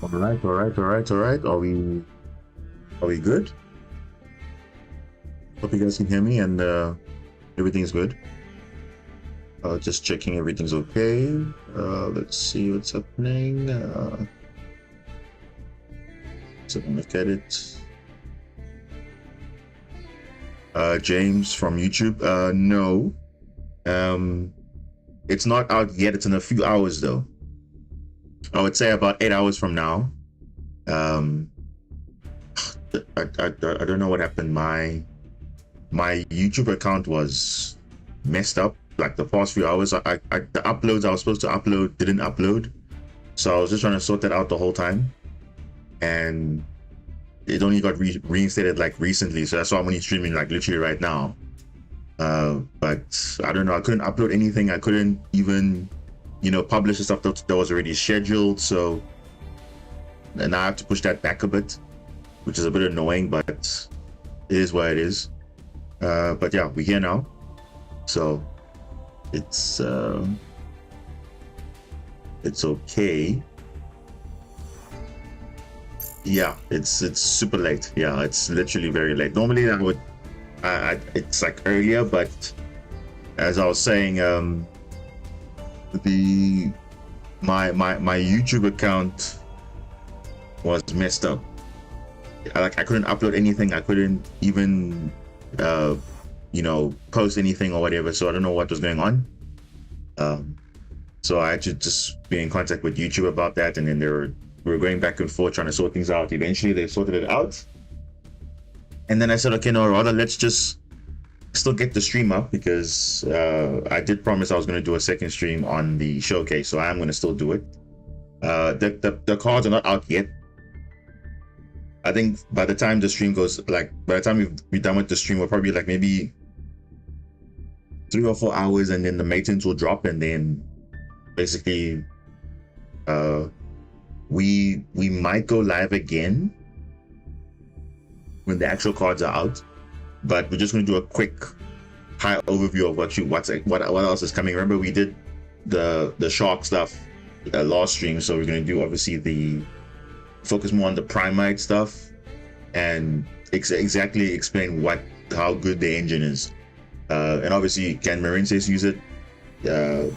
All right, all right, all right, all right. Are we good? Hope you guys can hear me and everything's good. Just checking everything's okay. Let's see what's happening. So look at it. James from YouTube. No. It's not out yet. It's in a few hours though. I would say about 8 hours from now. I don't know what happened. My YouTube account was messed up like the past few hours. The uploads I was supposed to upload didn't upload, so I was just trying to sort that out the whole time, and it only got reinstated like recently, so that's why I'm only streaming like literally right now. But I don't know, I couldn't upload anything. I couldn't even publish the stuff that was already scheduled, so and now I have to push that back a bit, which is a bit annoying, but it is what it is. But yeah, we're here now, so it's okay. Yeah, it's super late. Yeah, it's literally very late. Normally I would it's like earlier, but as I was saying, my YouTube account was messed up. I couldn't upload anything. I couldn't even post anything or whatever, so I don't know what was going on. So I had to just be in contact with YouTube about that, and then we were going back and forth trying to sort things out. Eventually they sorted it out, and then I said, okay, no, rather let's just still get the stream up, because I did promise I was going to do a second stream on the showcase, so I am going to still do it. The cards are not out yet. I think by the time the stream goes, like by the time we're done with the stream, we'll probably like maybe 3 or 4 hours, and then the matins will drop, and then basically we might go live again when the actual cards are out. But we're just going to do a quick high overview of what else is coming. Remember, we did the shark stuff last stream, so we're going to do obviously focus more on the Primite stuff and exactly explain how good the engine is. And obviously, can Marinces use it?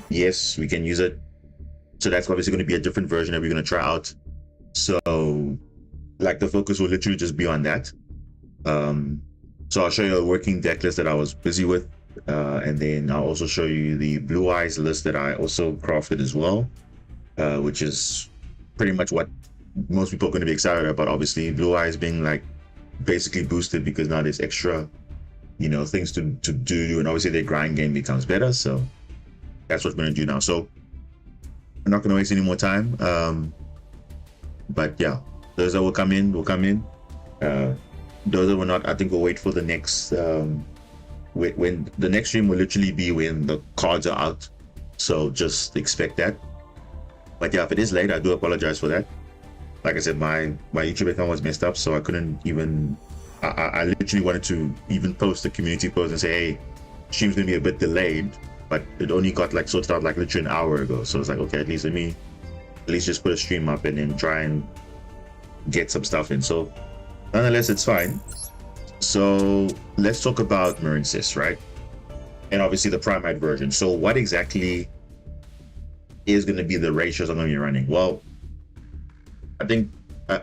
Yes, we can use it. So that's obviously going to be a different version that we're going to try out. So like the focus will literally just be on that. So I'll show you a working deck list that I was busy with, and then I'll also show you the Blue Eyes list that I also crafted as well, which is pretty much what most people are going to be excited about. Obviously, Blue Eyes being like basically boosted because now there's extra things to do, and obviously their grind game becomes better. So that's what we're going to do now. So I'm not going to waste any more time, but yeah, those that will come in those that will not, I think we'll wait for the next when the next stream will literally be when the cards are out, so just expect that. But yeah, if it is late, I do apologize for that. Like I said, my YouTube account was messed up, so I couldn't even I literally wanted to even post a community post and say, hey, stream's gonna be a bit delayed, but it only got like sorted out like literally an hour ago. So it's like, okay, at least just put a stream up and then try and get some stuff in. So nonetheless, it's fine. So let's talk about Marinces, right? And obviously the Primite version. So what exactly is going to be the ratios I'm going to be running? Well, I think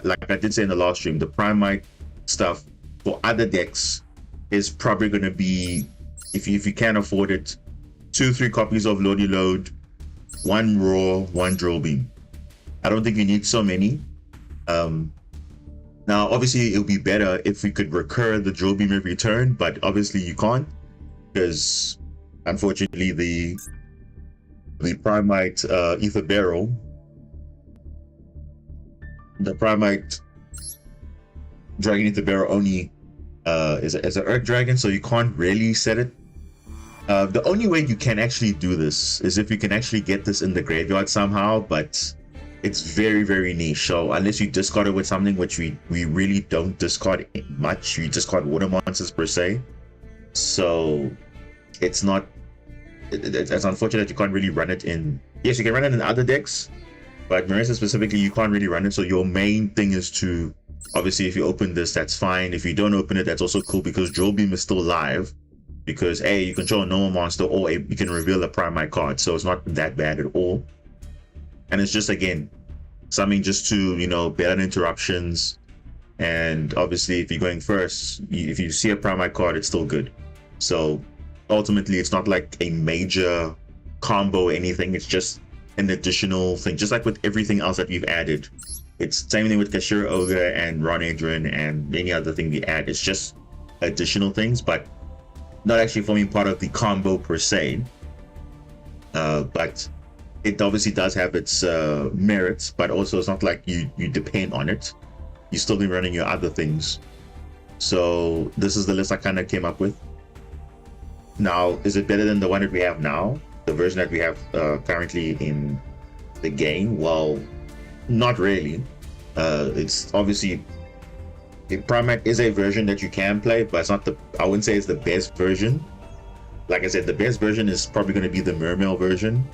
like I did say in the last stream, the Primite stuff for other decks is probably going to be, if you can afford it, 2-3 copies of Lodi Load, 1 Raw, 1 Drill Beam. I don't think you need so many. Now, obviously, it would be better if we could recur the Drill Beam every turn, but obviously you can't, because unfortunately the Primite Ether Barrel, the Primite Dragon Ether Barrel only is an Earth Dragon, so you can't really set it. The only way you can actually do this is if you can actually get this in the graveyard somehow, but it's very, very niche. So unless you discard it with something, which we really don't discard much, we discard water monsters per se. So it's not, it's unfortunate you can't really run it in. Yes, you can run it in other decks, But Marissa specifically, you can't really run it. So your main thing is to, obviously, if you open this, that's fine. If you don't open it, that's also cool because Drill Beam is still live. Because A, you control a normal monster, or you can reveal a Primite card. So it's not that bad at all. And it's just, again, something just to, you know, better interruptions. And obviously, if you're going first, if you see a Primite card, it's still good. So ultimately, it's not like a major combo or anything. It's just an additional thing, just like with everything else that we've added. It's same thing with Kashira Ogre and Ron Adrian and any other thing we add. It's just additional things, but not actually forming part of the combo per se. But it obviously does have its merits, but also it's not like you depend on it. You still be running your other things. So this is the list I kind of came up with. Now, is it better than the one that we have now? The version that we have currently in the game? Well, not really. It's obviously, Primate is a version that you can play, but it's not I wouldn't say it's the best version. Like I said, the best version is probably going to be the Mermail version.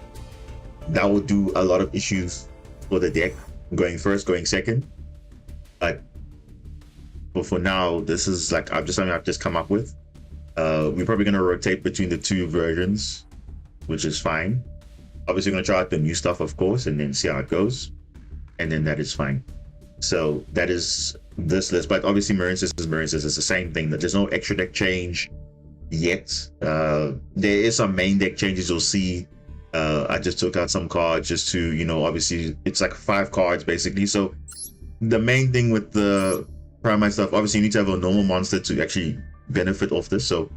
That will do a lot of issues for the deck, going first, going second. But for now, this is like something I've just come up with. We're probably going to rotate between the two versions, which is fine. Obviously, we're going to try out the new stuff, of course, and then see how it goes. And then that is fine. So that is this list. But obviously, Marincess is Marincess. It's the same thing. There's no extra deck change yet. There is some main deck changes you'll see. I just took out some cards just to, you know, obviously, it's like 5 cards, basically. So the main thing with the Primite stuff, obviously, you need to have a normal monster to actually benefit off this. So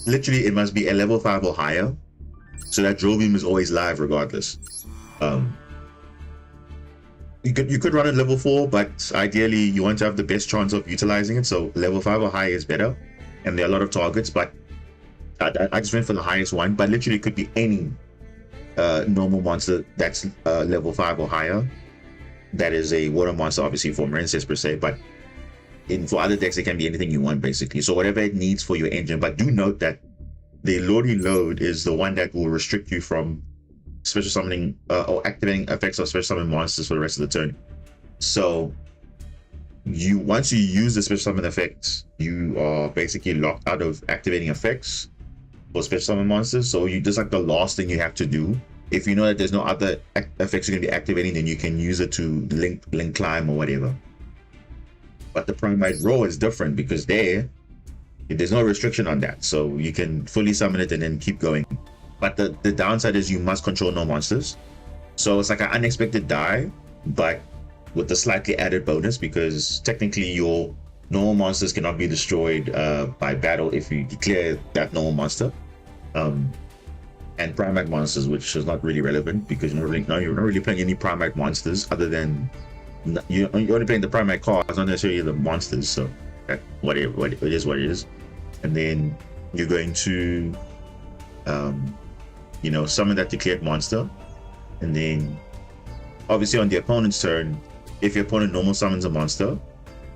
literally, it must be a level 5 or higher. So that Drill Beam is always live regardless. You could run it level 4, but ideally you want to have the best chance of utilizing it. So level 5 or higher is better, and there are a lot of targets. But I just went for the highest one. But literally, it could be any normal monster that's level 5 or higher. That is a water monster, obviously for Marincess per se. But for other decks, it can be anything you want basically. So whatever it needs for your engine. But do note that the Lordy Load is the one that will restrict you from special summoning or activating effects of special summon monsters for the rest of the turn. So once you use the special summon effects, you are basically locked out of activating effects for special summon monsters. So just like the last thing you have to do. If you know that there's no other effects you're going to be activating, then you can use it to link climb or whatever. But the Primite Roar is different because there's no restriction on that. So you can fully summon it and then keep going. But the downside is you must control no monsters. So it's like an unexpected die, but with a slightly added bonus, because technically your normal monsters cannot be destroyed by battle if you declare that normal monster. And Primate monsters, which is not really relevant because you're not really playing any Primate monsters other than you're only playing the Primate cards, not necessarily the monsters. So whatever, it is what it is. And then you're going to summon that declared monster, and then obviously on the opponent's turn, if your opponent normal summons a monster,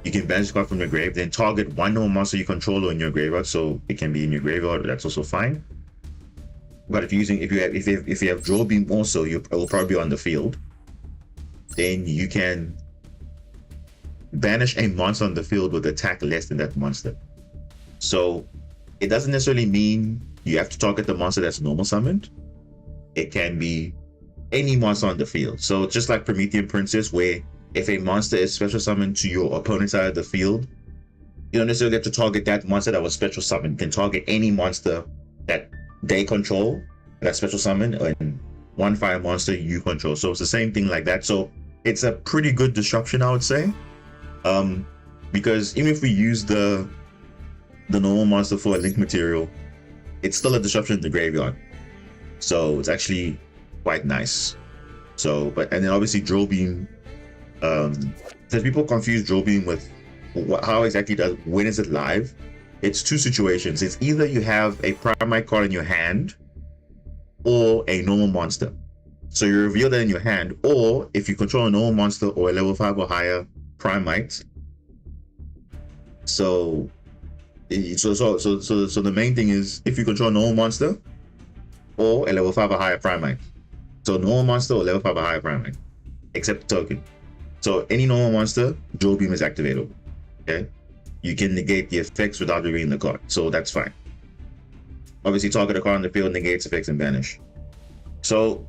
you can banish the card from your grave, then target one normal monster you control or in your graveyard. So it can be in your graveyard, that's also fine. But if you have Drill Beam also, it will probably be on the field. Then you can banish a monster on the field with attack less than that monster. So it doesn't necessarily mean you have to target the monster that's normal summoned. It can be any monster on the field. So it's just like Promethean Princess, where if a monster is special summoned to your opponent's side of the field, you don't necessarily have to target that monster that was special summoned. You can target any monster that they control, that special summon, and one fire monster you control. So it's the same thing like that. So it's a pretty good disruption, I would say. Because even if we use the normal monster for a link material, it's still a disruption in the graveyard. So it's actually quite nice. So, and then obviously Drill Beam, because people confuse Drill Beam with how exactly when is it live? It's two situations. It's either you have a Primite card in your hand or a normal monster. So you reveal that in your hand, or if you control a normal monster or a level 5 or higher Primite. So the main thing is if you control a normal monster or a level 5 or higher Primite. So normal monster or level 5 or higher Primite. except the token. So any normal monster, Duel Beam is activatable. Okay, you can negate the effects without revealing the card, so that's fine. Obviously, target a card on the field, negates effects, and banish. So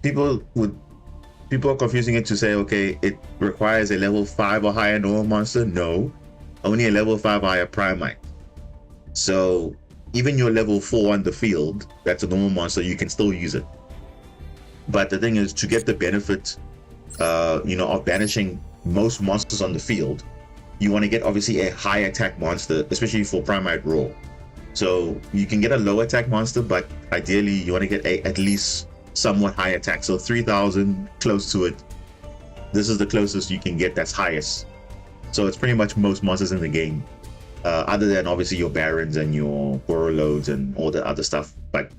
people are confusing it to say, okay, it requires a level 5 or higher normal monster. No, only a level 5 or higher Primite. So even your level 4 on the field, that's a normal monster, you can still use it. But the thing is, to get the benefit, of banishing most monsters on the field, you want to get obviously a high attack monster, especially for Primite Raw. So you can get a low attack monster, but ideally you want to get at least somewhat high attack. So 3,000, close to it. This is the closest you can get that's highest. So it's pretty much most monsters in the game, other than obviously your Barons and your Warlords and all the other stuff. But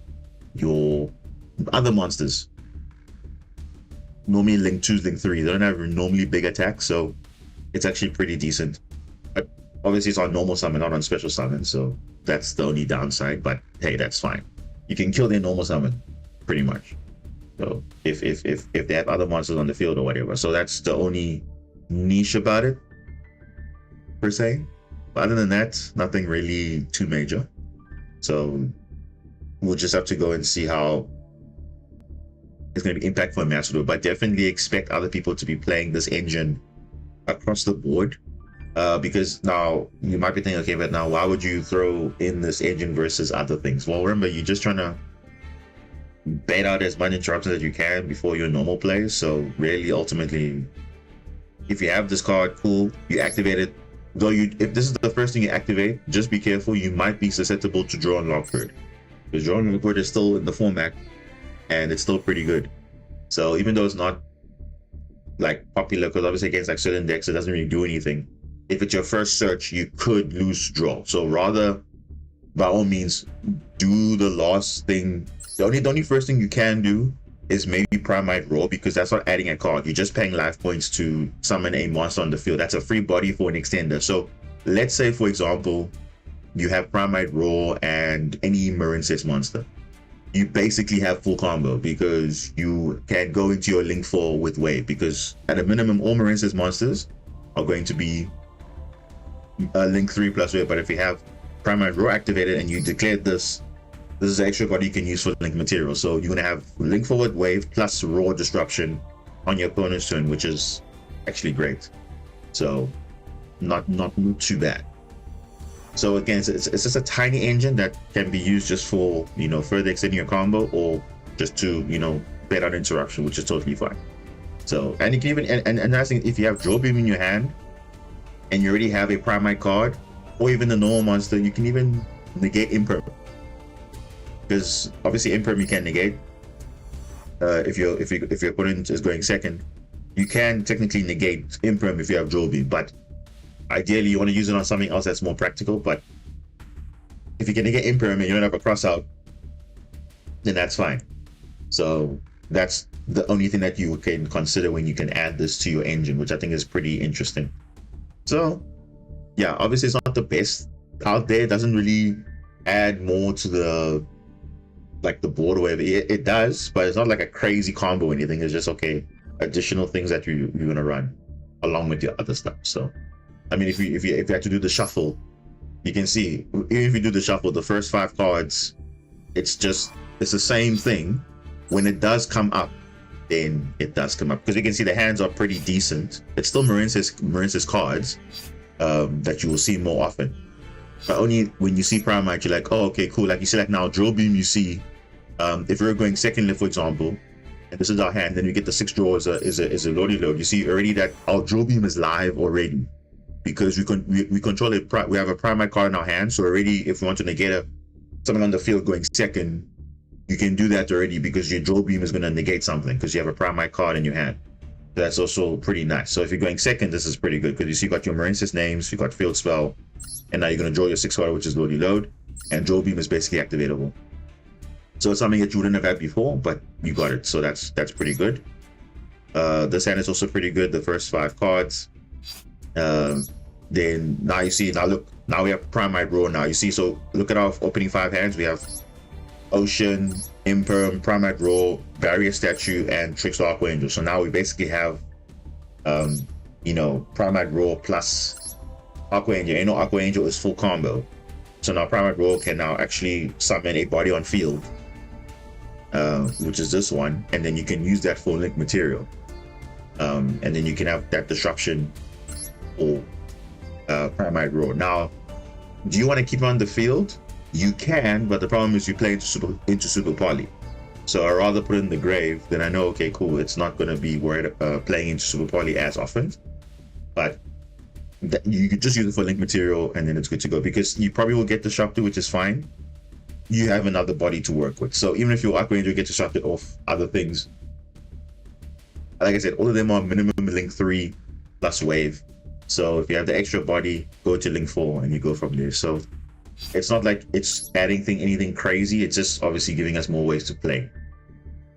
your other monsters, normally Link 2s, Link 3, they don't have normally big attacks, so it's actually pretty decent. But obviously it's on normal summon, not on special summon, so that's the only downside. But hey, that's fine. You can kill their normal summon, pretty much. So if they have other monsters on the field or whatever. So that's the only niche about it, per se. But other than that, nothing really too major. So we'll just have to go and see how it's going to be impactful in Master Duel. But definitely expect other people to be playing this engine across the board. Because now you might be thinking, okay, but now why would you throw in this engine versus other things? Well, remember, you're just trying to bait out as much interruptions as you can before your normal play. So really, ultimately, if you have this card, cool, you activate it. Though if this is the first thing you activate, just be careful. You might be susceptible to Draw and Lockford, because Draw and Lockford is still in the format, and it's still pretty good. So even though it's not like popular, because obviously against like certain decks, it doesn't really do anything. If it's your first search, you could lose Draw. So rather, by all means, do the last thing. The only first thing you can do is maybe Primite Raw, because that's not adding a card. You're just paying life points to summon a monster on the field. That's a free body for an extender. So let's say, for example, you have Primite Raw and any Marincess monster. You basically have full combo, because you can go into your Link 4 with Wave, because at a minimum, all Marincess monsters are going to be Link 3 plus Wave. But if you have Primite Raw activated and you declared this is an extra card you can use for Link material. So you're going to have Link Forward Wave plus Raw Disruption on your opponent's turn, which is actually great. So not too bad. So again, it's just a tiny engine that can be used just for, further extending your combo, or just to, bait out interruption, which is totally fine. So, and you can even, and another thing, if you have Draw Beam in your hand and you already have a Primite card, or even the normal monster, you can even negate Imperm. Because obviously Imperm you can negate. If your opponent is going second, you can technically negate Imperm if you have Draw Beam, but ideally you want to use it on something else that's more practical. But if you can negate Imperm and you don't have a cross out, then that's fine. So that's the only thing that you can consider when you can add this to your engine, which I think is pretty interesting. So yeah, obviously it's not the best out there. It doesn't really add more to the board or whatever. It does, but it's not like a crazy combo or anything. It's just, okay, additional things that you're going to run along with your other stuff. So I mean, if you have to do the shuffle, you can see, even if you do the shuffle, the first 5 cards, it's the same thing. When it does come up, then it does come up, because you can see the hands are pretty decent. It's still Marincess cards that you will see more often, but only when you see Primite, you're like, oh, okay, cool. Like you see, like now Draw Beam, you see, if we're going second lift, for example, and this is our hand, then we get the 6 draw is a loady load. You see already that our Draw Beam is live already, because we control it. We have a Primite card in our hand, so already if we want to negate something on the field going second, you can do that already, because your Draw Beam is going to negate something because you have a Primite card in your hand. So that's also pretty nice. So if you're going second, this is pretty good, because you see you got your Marincess names, you got Field Spell, and now you're going to draw your 6 card, which is Loady Load, and Draw Beam is basically activatable. So it's something that you wouldn't have had before, but you got it. So that's pretty good. This hand is also pretty good, the first 5 cards. Then now you see, now we have Primite Raw. Now you see, so look at our opening 5 hands. We have Ocean, Imperm, Primite Raw, Barrier Statue, and Trickster Archangel. So now we basically have you know, Primate Roar plus Aqua Angel. You know, Aqua Angel is full combo. So now Primate Roar can now actually summon a body on field, which is this one, and then you can use that for link material. And then you can have that disruption or Primate Roar. Now, do you want to keep on the field? You can, but the problem is you play into super poly. So I'd rather put it in the grave. Then I know, okay, cool, it's not going to be worried playing into super poly as often. But you could just use it for link material, and then it's good to go, because you probably will get disrupted, which is fine. You have another body to work with. So even if your Aqua Angel gets disrupted off other things, like I said, all of them are minimum link 3 plus wave. So if you have the extra body, go to link 4 and you go from there. So it's not like it's adding anything crazy. It's just obviously giving us more ways to play.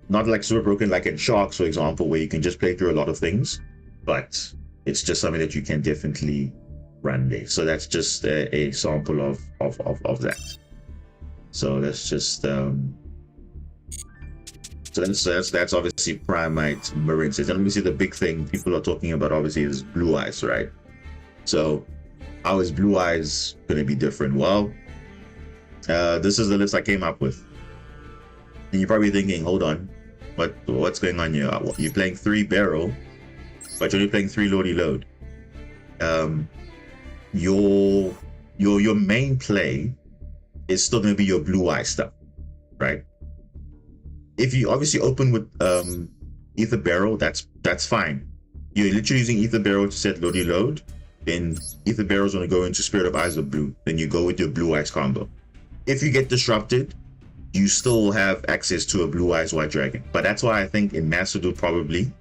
Not like super broken like in Sharks, for example, where you can just play through a lot of things, but it's just something that you can definitely run there. So that's just a sample of that. So that's just so that's obviously Primate Marincess. And obviously the big thing people are talking about obviously is Blue Eyes, right? So how is Blue Eyes going to be different? Well, this is the list I came up with. And you're probably thinking, hold on, what's going on here? You're playing 3 Barrel, but you're only playing 3 Lordy Load. Your main play is still going to be your Blue Eye stuff, right? If you obviously open with Ether Barrel, that's fine. You're literally using Ether Barrel to set Lordy Load, then Ether Barrel's going to go into Spirit of Eyes of Blue, then you go with your Blue Eyes combo. If you get disrupted, you still have access to a Blue Eyes White Dragon. But that's why I think in Master Duel probably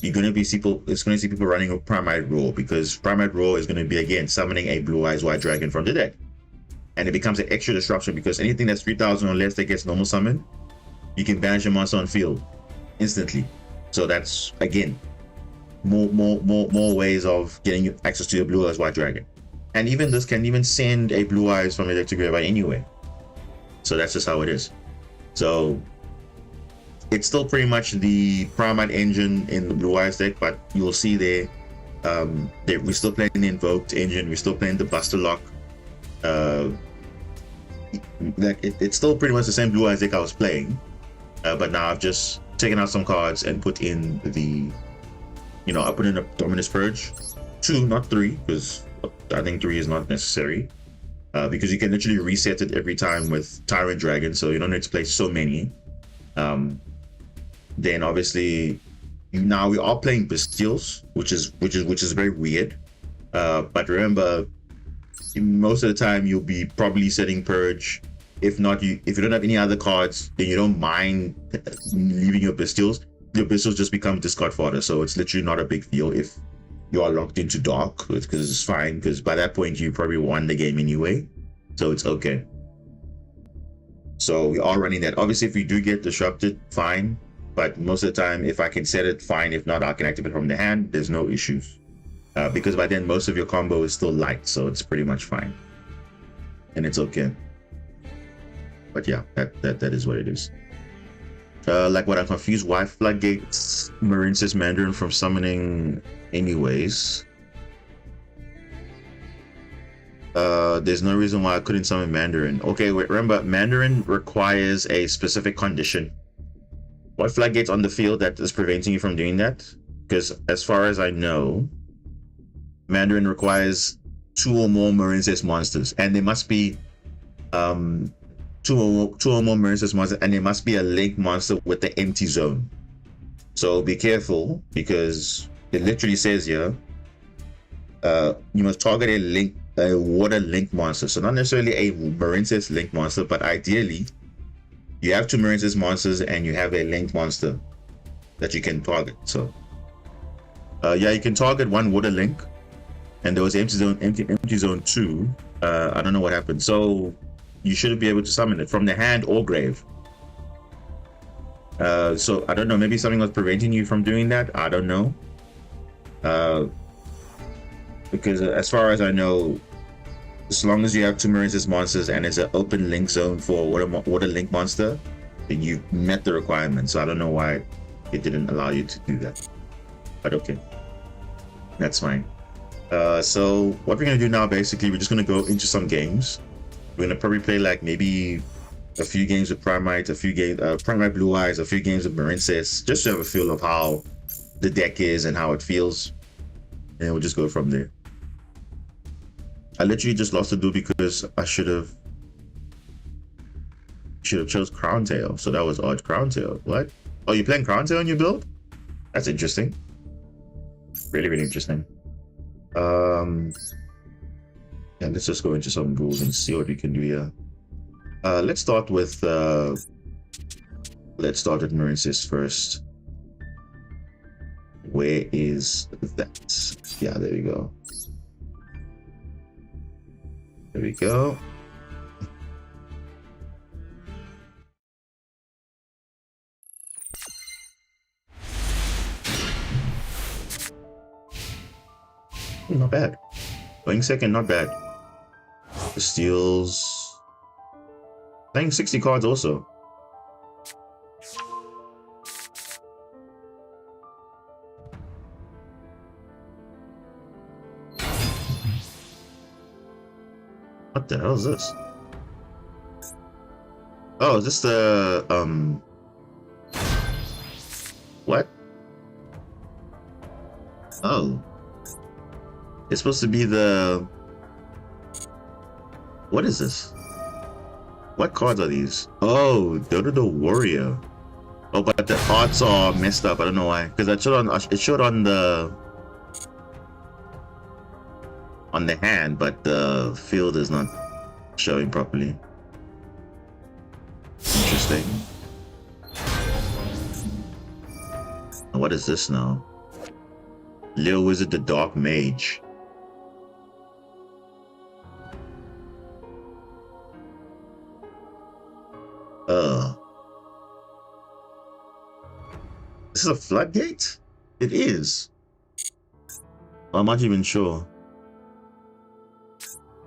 you're going to see people running a Primate Roar, because Primate Roar is going to be again summoning a Blue Eyes White Dragon from the deck, and it becomes an extra disruption, because anything that's 3,000 or less that gets normal summon, you can banish your monster on field instantly. So that's again more ways of getting you access to your Blue Eyes White Dragon. And even this can even send a Blue Eyes from your deck to graveyard anyway. So that's just how it is. So it's still pretty much the Primate engine in the Blue Eyes deck, but you'll see there, we're still playing the Invoked engine, we're still playing the Buster Lock. It's still pretty much the same Blue Eyes deck I was playing, but now I've just taken out some cards and put in the, I put in a Dominus Purge, 2, not 3, because I think 3 is not necessary. Because you can literally reset it every time with Tyrant Dragon, so you don't need to play so many. Then obviously now we are playing Bestials, which is very weird. But remember, most of the time you'll be probably setting Purge. If not, if you don't have any other cards, then you don't mind leaving your Bestials. Your Bestials just become discard fodder, so it's literally not a big deal if you are locked into Dark, because it's fine, because by that point you probably won the game anyway, so it's okay. So we are running that. Obviously if we do get disrupted, fine, but most of the time if I can set it, fine. If not, I can activate it from the hand. There's no issues, because by then most of your combo is still light, so it's pretty much fine and it's okay. But yeah, that is what it is. Like what I'm confused, why Floodgates Marincess Mandarin from summoning anyways? There's no reason why I couldn't summon Mandarin. Okay, wait, remember, Mandarin requires a specific condition. What Floodgates on the field that is preventing you from doing that? Because as far as I know, Mandarin requires 2 or more Marincess monsters, and there must be 2 or more Marincess monsters, and there must be a link monster with the empty zone. So be careful, because it literally says here, you must target a water link monster. So not necessarily a Marincess link monster, but ideally you have 2 Marincess monsters and you have a link monster that you can target. So yeah, you can target 1 water link, and there was empty zone 2. I don't know what happened. So you shouldn't be able to summon it from the hand or grave. So I don't know, maybe something was preventing you from doing that. I don't know. Because as far as I know, as long as you have 2 Marincess monsters and it's an open link zone for water link monster, then you met the requirement. So I don't know why it didn't allow you to do that. But okay. That's fine. So what we're gonna do now, basically, we're just gonna go into some games. We're gonna probably play like maybe a few games with Primite, a few games, Primite Blue Eyes, a few games with Marincis, just to have a feel of how the deck is and how it feels, and we'll just go from there. I literally just lost the duel because I should have chose Crown Tail, so that was odd. Crown Tail. What? Oh, you're playing Crown Tail on your build? That's interesting. Really, really interesting. Yeah, let's just go into some rules and see what we can do here. Let's start with Marincis first. Where is that? Yeah, there we go. There we go. Not bad. Going second, not bad. The steals. Playing 60 cards also. What the hell is this? Oh, is this the what? Oh. It's supposed to be the... What is this? What cards are these? Oh, the Warrior. Oh, but the arts are messed up. I don't know why. Because it showed on the hand, but the field is not showing properly. Interesting. What is this now? Lil Wizard the Dark Mage. This is a floodgate? It is. I'm not even sure.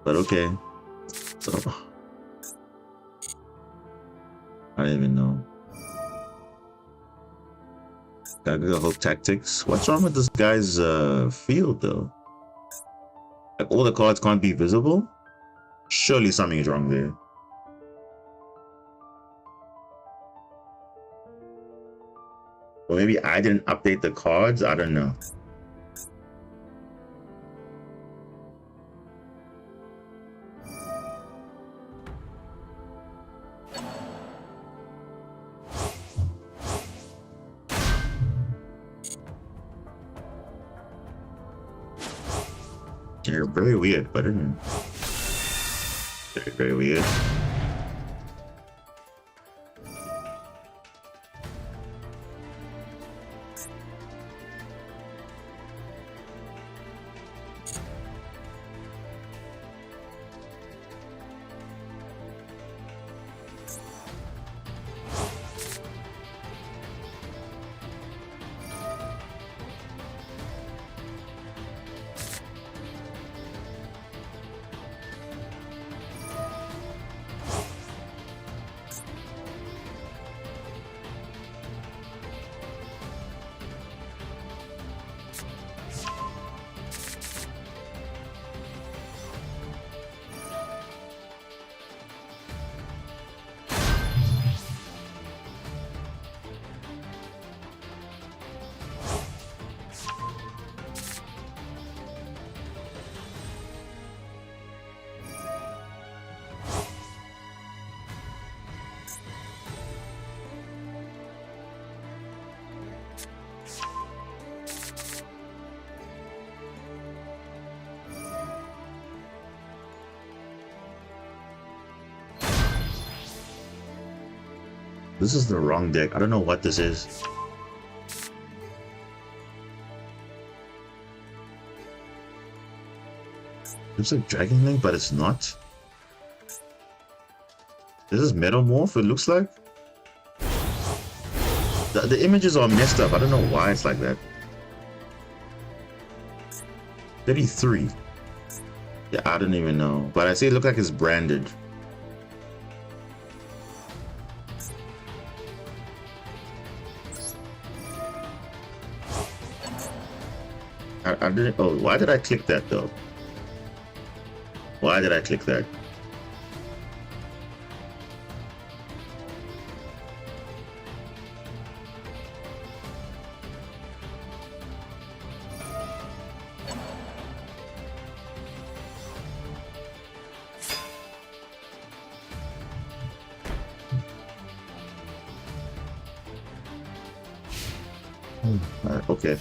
But okay. So I don't even know. Gaga Hope Tactics. What's wrong with this guy's field though? Like all the cards can't be visible? Surely something is wrong there. Or maybe I didn't update the cards, I don't know. You're very weird, but very, very weird. This is the wrong deck. I don't know what this is. It's like Dragon Link, but it's not. This is Metamorph, it looks like. The images are messed up. I don't know why it's like that. 33. Yeah, I don't even know. But I see it look like it's branded. I didn't. Oh, why did I click that though? Why did I click that? Okay.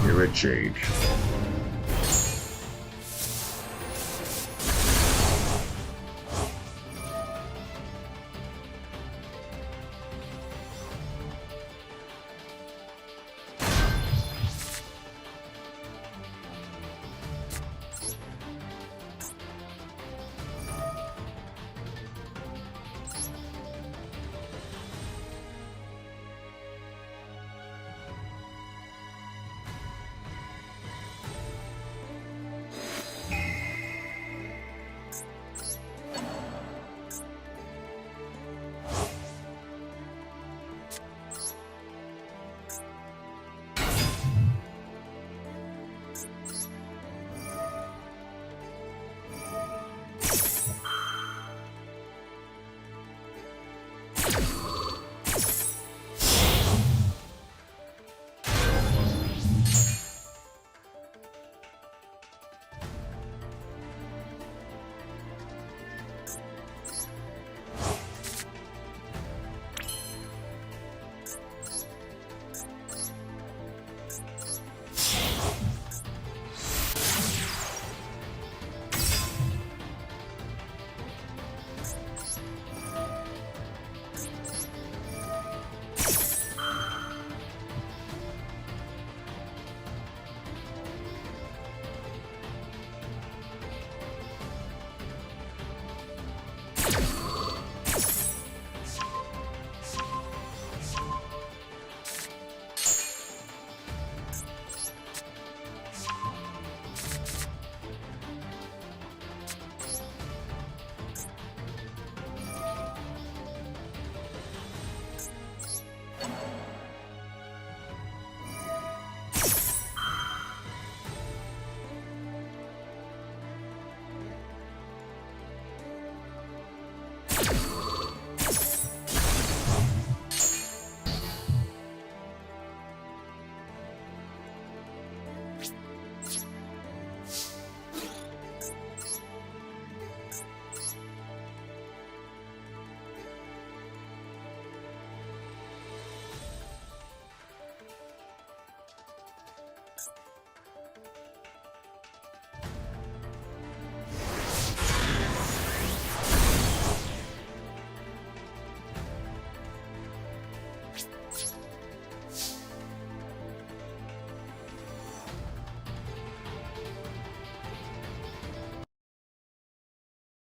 You're a jade.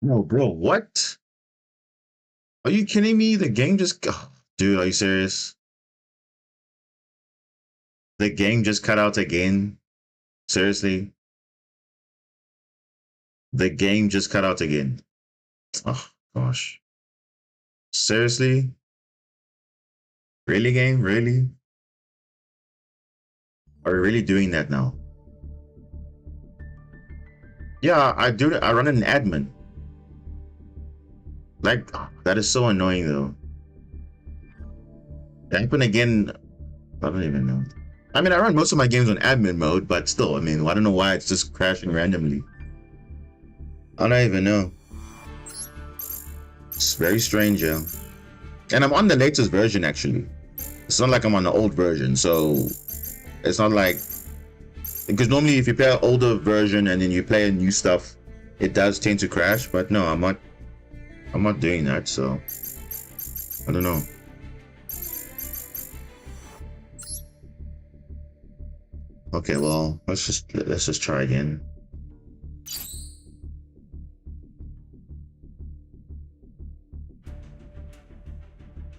No, bro, what? Are you kidding me? The game just, oh, dude, are you serious? The game just cut out again? Seriously? The game just cut out again. Oh, gosh. Seriously? Really, game? Really? Are we really doing that now? Yeah, I do. I run an admin. Like, that is so annoying though. That happened again. I don't even know. I mean, I run most of my games on admin mode, but still, I mean, I don't know why it's just crashing randomly. I don't even know. It's very strange, yeah. And I'm on the latest version, actually. It's not like I'm on the old version, so it's not like, because normally if you play an older version and then you play a new stuff, it does tend to crash. But no, I'm not doing that, so I don't know. Okay, well, let's just try again.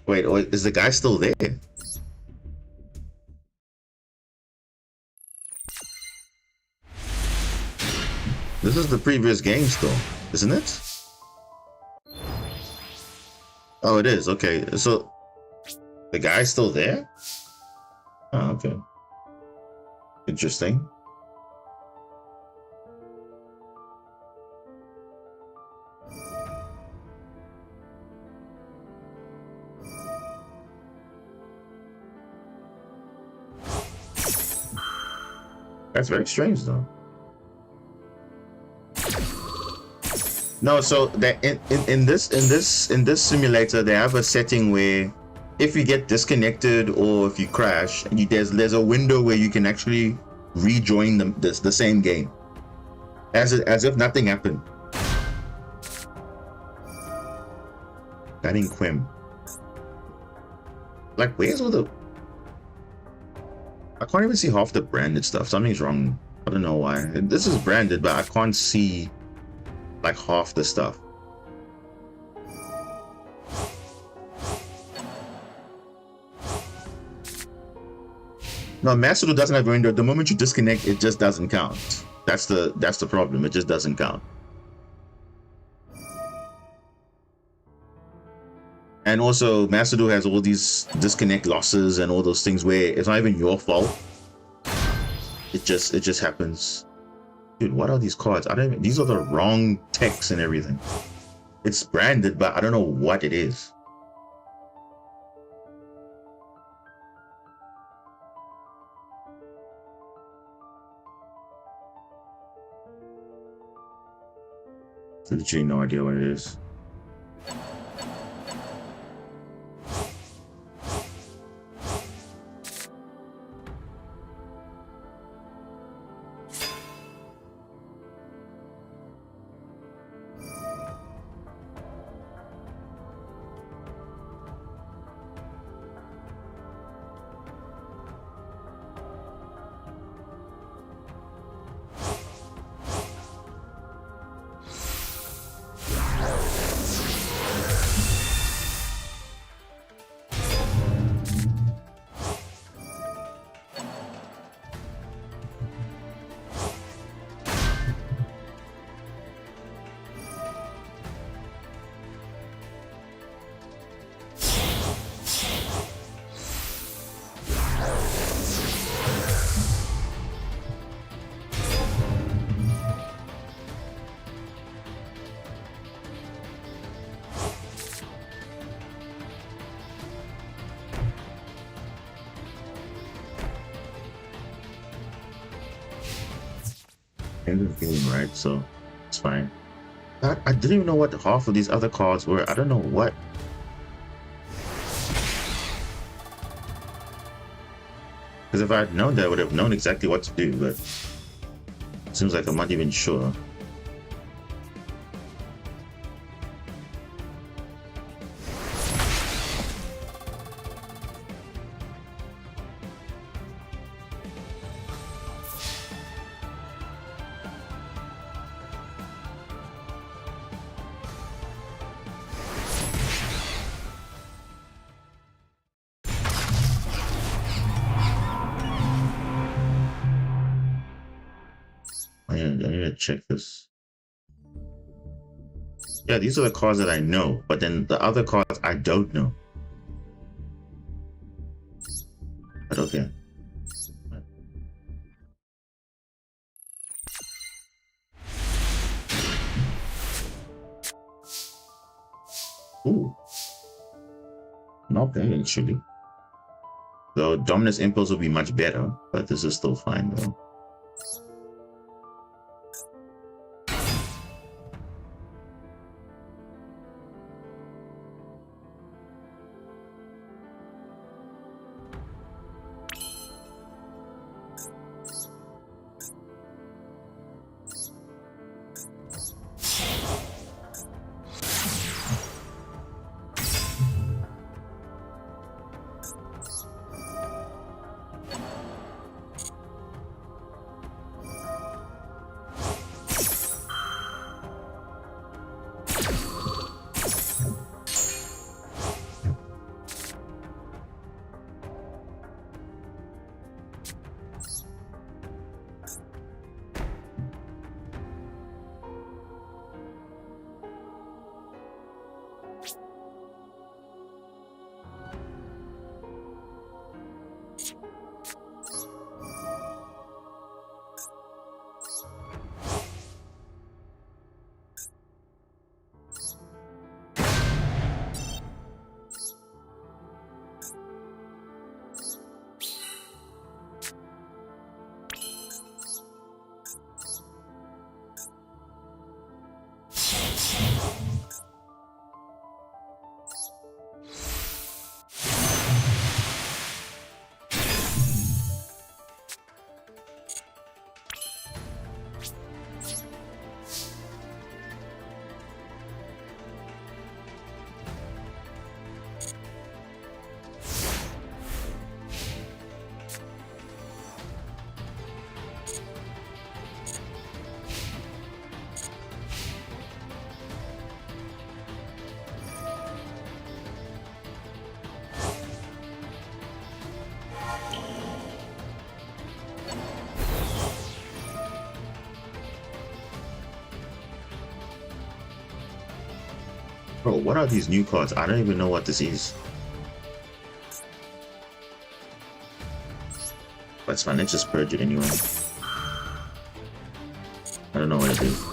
Wait, is the guy still there? This is the previous game still, isn't it? Oh, it is. Okay, so the guy's still there? Oh, okay. Interesting. That's very strange, though. No, so that in this simulator, they have a setting where if you get disconnected or if you crash, there's a window where you can actually rejoin the same game, as if nothing happened. Gunning Quim. Like, where's all the? I can't even see half the branded stuff. Something's wrong. I don't know why. This is branded, but I can't see like half the stuff. No, masterduel doesn't have a window. The moment you disconnect, it just doesn't count. That's the problem. It just doesn't count. And also, masterduel has all these disconnect losses and all those things where it's not even your fault. It just happens. Dude, what are these cards? I don't even, these are the wrong text and everything. It's branded, but I don't know what it is. Literally no idea what it is. End of the game, right? So it's fine. I didn't even know what half of these other cards were. I don't know what. Because if I had known that, I would have known exactly what to do, but it seems like I'm not even sure. I need to check this. Yeah, these are the cards that I know, but then the other cards I don't know. But okay. Ooh, not bad actually. Though Dominus Impulse will be much better, but this is still fine though. Bro, what are these new cards? I don't even know what this is. But it's fine, let's just purge it anyway. I don't know what it is.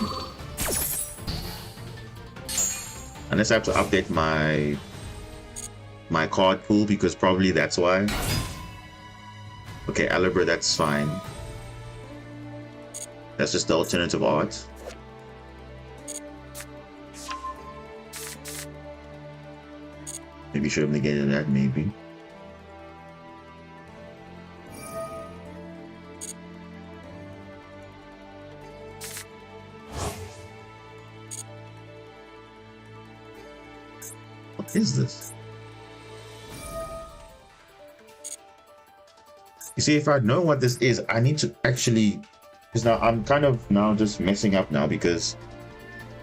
Unless I have to update my card pool, because probably that's why. Okay, Alibra, that's fine. That's just the alternative art. Maybe should have negated that, maybe. What is this? You see, if I know what this is, I need to actually... Because now I'm kind of now just messing up now because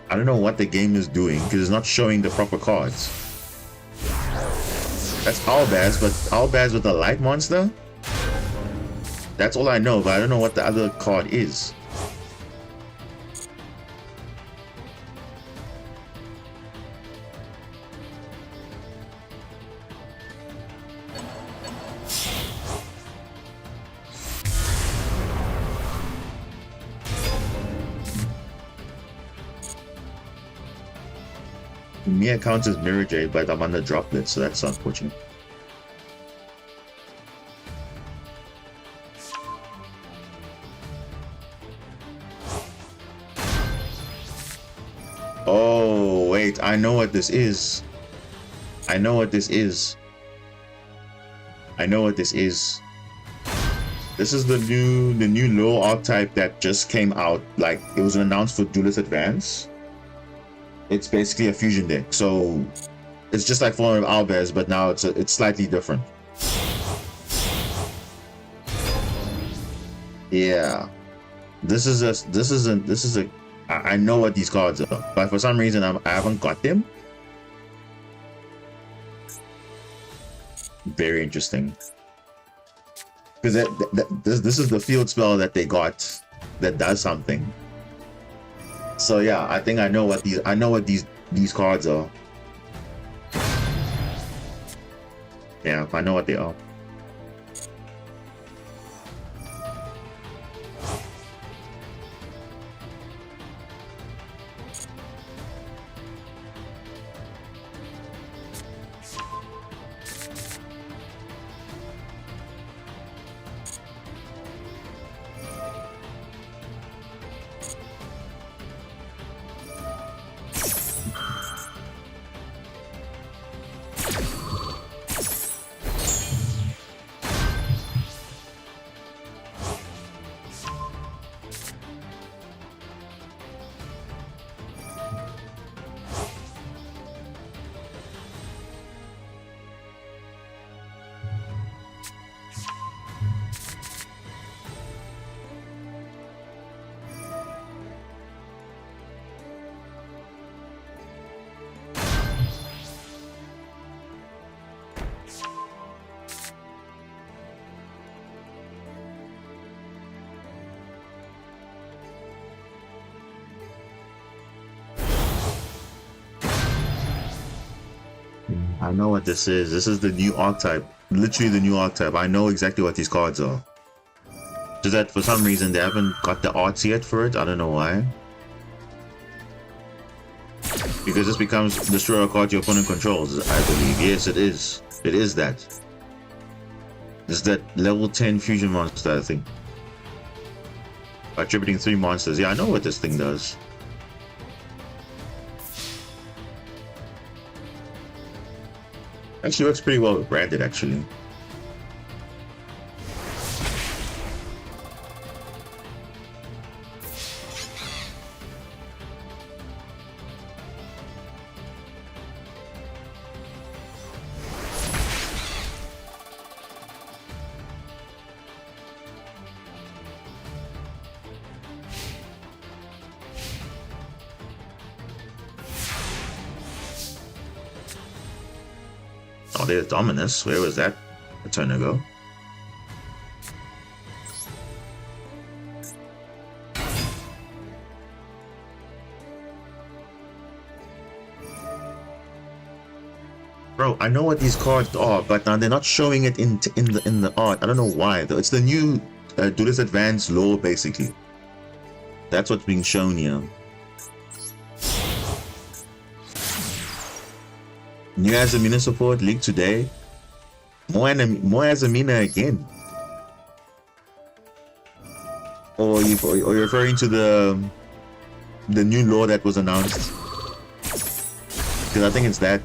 I don't know what the game is doing because it's not showing the proper cards. That's Albaz, but Albaz with a light monster? That's all I know, but I don't know what the other card is. Mia counts as Mirror Jade, but I'm on the droplet, so that's unfortunate. Oh, wait, I know what this is. I know what this is. I know what this is. This is the new low archetype that just came out. Like, it was announced for Duelist Advance. It's basically a fusion deck, so it's just like Fallen of Albaz, but now it's slightly different. Yeah, this is a. I know what these cards are, but for some reason I haven't got them. Very interesting, because this is the field spell that they got that does something. So yeah, I think I know what these cards are. Yeah, I know what they are. I know what this is. This is the new archetype. Literally the new archetype. I know exactly what these cards are. Just that for some reason they haven't got the arts yet for it. I don't know why. Because this becomes destroy a card your opponent controls, I believe. Yes, it is. It is that. It's that level 10 fusion monster, I think. Attributing 3 monsters. Yeah, I know what this thing does. Actually works pretty well with branded, actually. Oh, there's Dominus. Where was that a turn ago? Bro, I know what these cards are, but now they're not showing it in the art. I don't know why though. It's the new Duelist Advanced lore, basically. That's what's being shown here. New Azamina support leaked today. More Azamina again. Or you're referring to the new law that was announced? Because I think it's that.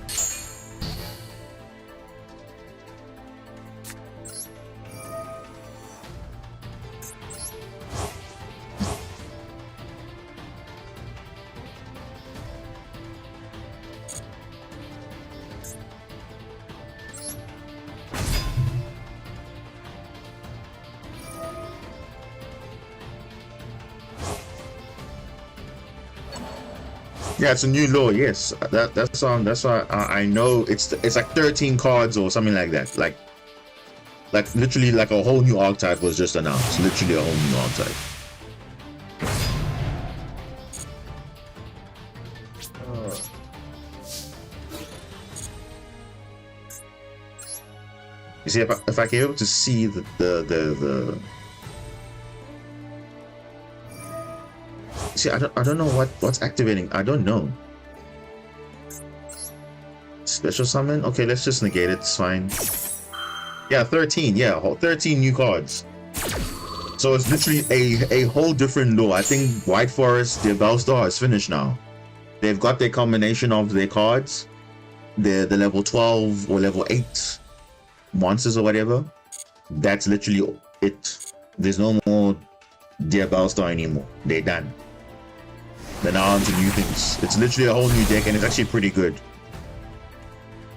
Yeah, it's a new law. Yes, that's why I know it's like 13 cards or something like that. Like literally like a whole new archetype was just announced. Literally a whole new archetype. You see, if I can able to see the see, I don't know what's activating. I don't know. Special summon? Okay, let's just negate it. It's fine. Yeah, 13. Yeah, 13 new cards. So it's literally a whole different lore. I think White Forest, their Bellstar is finished now. They've got their combination of their cards. The level 12 or level 8 monsters or whatever. That's literally it. There's no more Dear Bellstar anymore. They're done. They're now onto new things. It's literally a whole new deck, and it's actually pretty good.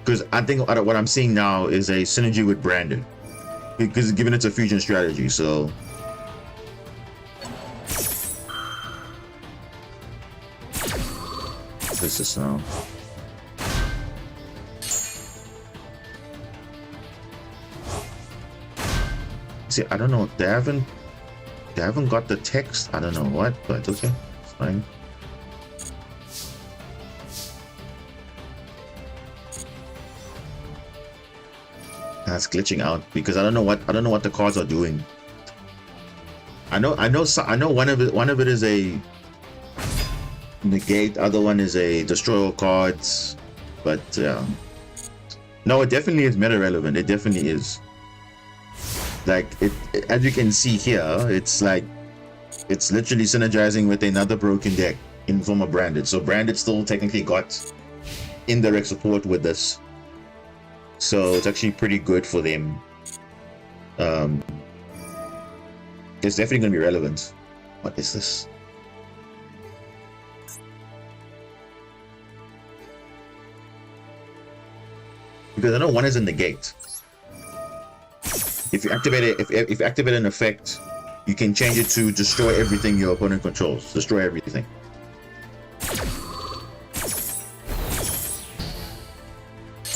Because I think what I'm seeing now is a synergy with Brandon. Because given it's a fusion strategy, so... What's this now? See, I don't know. They haven't got the text. I don't know what, but okay, it's fine. That's glitching out because I don't know what the cards are doing. I know one of it is a negate, other one is a destroy all cards, but no, it definitely is meta relevant. It definitely is. Like as you can see here, it's like it's literally synergizing with another broken deck in form of Branded. So Branded still technically got indirect support with this. So it's actually pretty good for them. It's definitely going to be relevant. What is this? Because I know one is in the gate. If you activate it, if you activate an effect, you can change it to destroy everything your opponent controls. Destroy everything.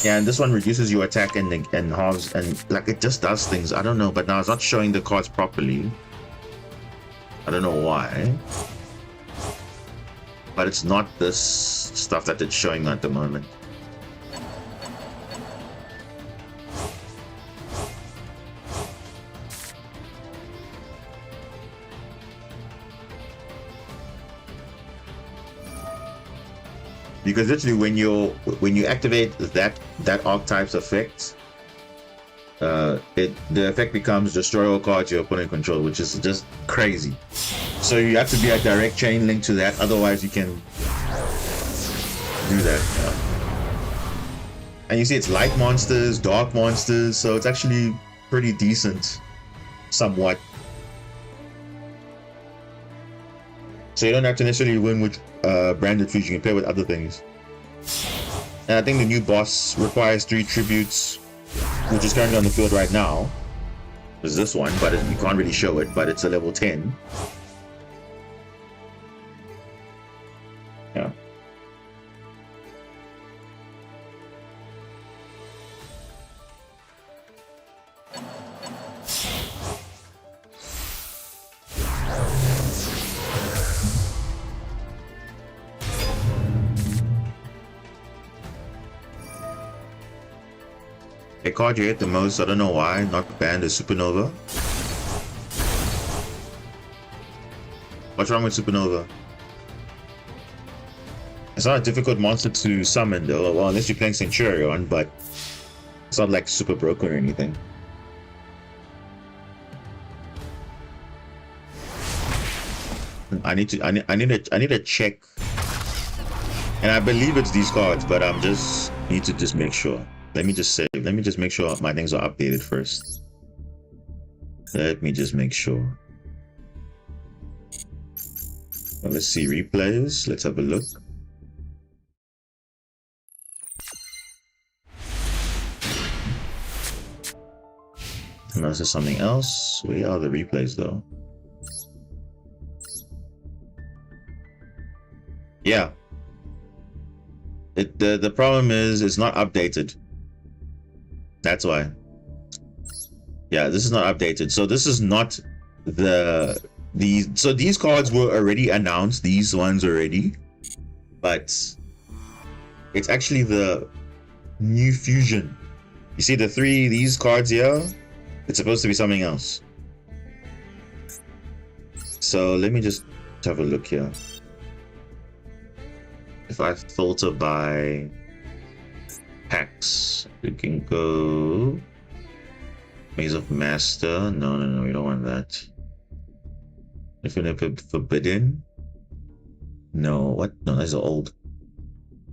Yeah, and this one reduces your attack and halves, and like it just does things. I don't know, but now it's not showing the cards properly. I don't know why, but it's not this stuff that it's showing at the moment. Because literally when you activate that archetype's effect, the effect becomes destroy all cards your opponent control, which is just crazy. So you have to be a direct chain link to that, otherwise you can do that. And you see it's light monsters, dark monsters, so it's actually pretty decent, somewhat. So you don't have to necessarily win with branded foods, you can play with other things. And I think the new boss requires 3 tributes, which is currently on the field right now. There's this one, but you can't really show it, but it's a level 10. Yeah. A card you hate the most, I don't know why, not banned, is Supernova. What's wrong with Supernova? It's not a difficult monster to summon though, well, unless you're playing Centurion, but it's not like super broken or anything. I need to check, and I believe it's these cards, but I'm just need to just make sure. Let me just make sure my things are updated first. Let me just make sure. Well, let's see replays. Let's have a look. Unless there's something else. Where are the replays though? Yeah. The problem is it's not updated. That's why. Yeah, this is not updated. So this is not so these cards were already announced, these ones already, but it's actually the new fusion. You see these cards here? It's supposed to be something else. So let me just have a look here. If I filter by packs, we can go Maze of Master. No, we don't want that. Infinite Forbidden. No, what? No, that's old.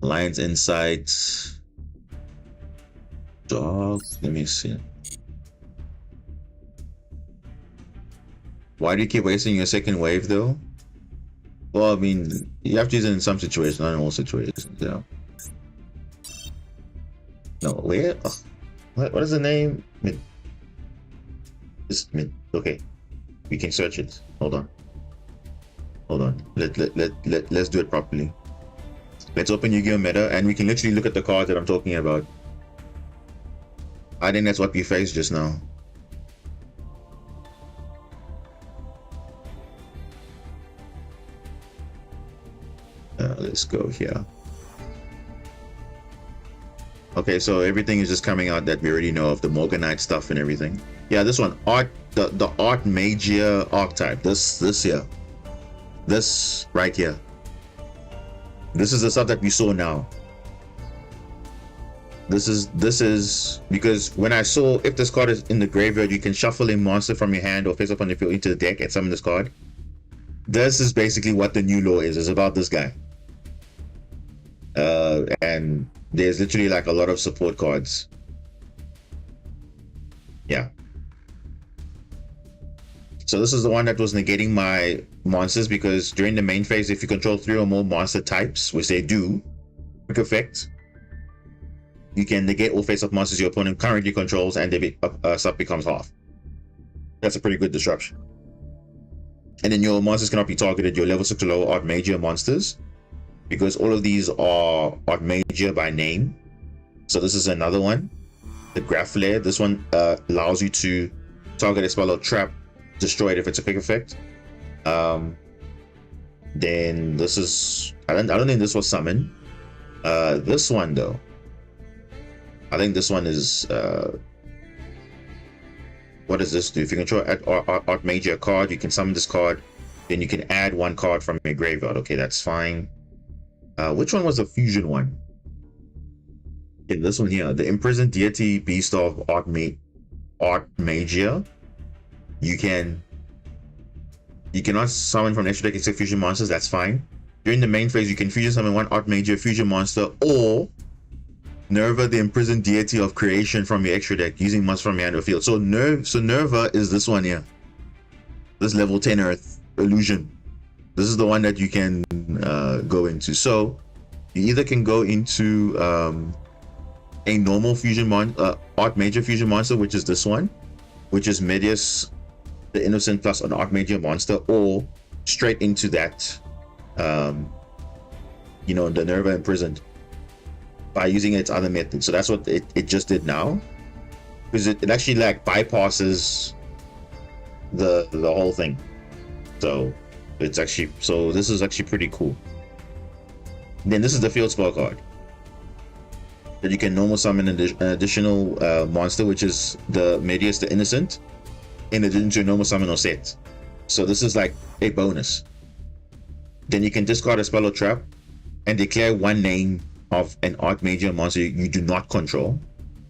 Lion's Insight. Dog. Let me see. Why do you keep wasting your second wave though? Well, I mean, you have to use it in some situations, not in all situations. Yeah. No, where? Oh, what is the name? Mid. It's mid. Okay, we can search it. Hold on. Let's do it properly. Let's open Yu-Gi-Oh Meta, and we can literally look at the cards that I'm talking about. I think that's what we faced just now. Let's go here. Okay, so everything is just coming out that we already know of, the Morganite stuff and everything. Yeah, this one, the Art Magia archetype. This here. This right here. This is the stuff that we saw now. This is because when I saw if this card is in the graveyard, you can shuffle a monster from your hand or face up on the field into the deck and summon this card. This is basically what the new law is. It's about this guy. And there's literally like a lot of support cards. Yeah. So this is the one that was negating my monsters, because during the main phase, if you control 3 or more monster types, which they do, quick effect, you can negate all face-up monsters your opponent currently controls, and the sub becomes half. That's a pretty good disruption. And then your monsters cannot be targeted, your level 6 to lower Art Major monsters, because all of these are Art Major by name. So this is another one. The Graph Layer. This one allows you to target a spell or trap, destroy it if it's a quick effect. Then this is, I don't think this was summon. This one though, I think this one is what does this do? If you control Art Major card, you can summon this card, then you can add 1 card from your graveyard. Okay, that's fine. Which one was the fusion one? Okay, this one here, the imprisoned deity beast of Art Magia. You cannot summon from extra deck except fusion monsters. That's fine. During the main phase, you can fusion summon one Art Magia fusion monster or Nerva, the imprisoned deity of creation, from your extra deck using monsters from your hand or field. So Nerva is this one here. This level 10 Earth illusion. This is the one that you can go into. So you either can go into a normal fusion Art Magia fusion monster, which is this one, which is Medius the Innocent plus an Art Magia monster, or straight into that you know, the Nerva imprisoned by using its other method. So that's what it just did now, because it actually like bypasses the whole thing. So it's actually, so this is actually pretty cool. Then this is the field spell card that you can normal summon an additional monster, which is the Medius the Innocent, in addition to a normal summon or set. So this is like a bonus. Then you can discard a spell or trap and declare one name of an Art Magia monster you do not control.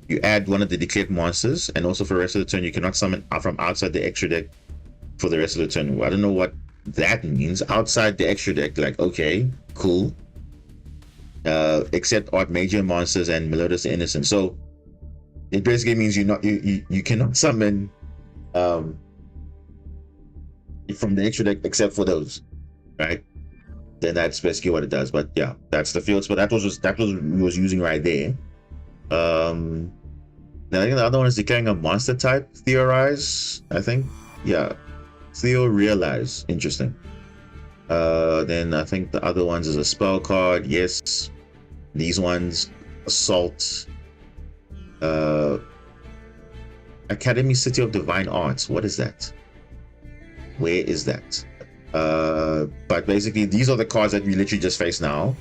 You add one of the declared monsters, and also for the rest of the turn you cannot summon from outside the extra deck for the rest of the turn. I don't know what that means. Outside the extra deck, like, okay, cool. Except Art Magia monsters and Melodious the Innocent. So it basically means you cannot summon from the extra deck except for those, right? Then that's basically what it does. But yeah, that's the field spell. That was we was using right there. Now I think the other one is declaring a monster type. Theorize, I think. Yeah, Theorize. Interesting. Then I think the other ones is a spell card. Yes, these ones, Assault, Academy City of Divine Arts. What is that? Where is that? But basically these are the cards that we literally just face now,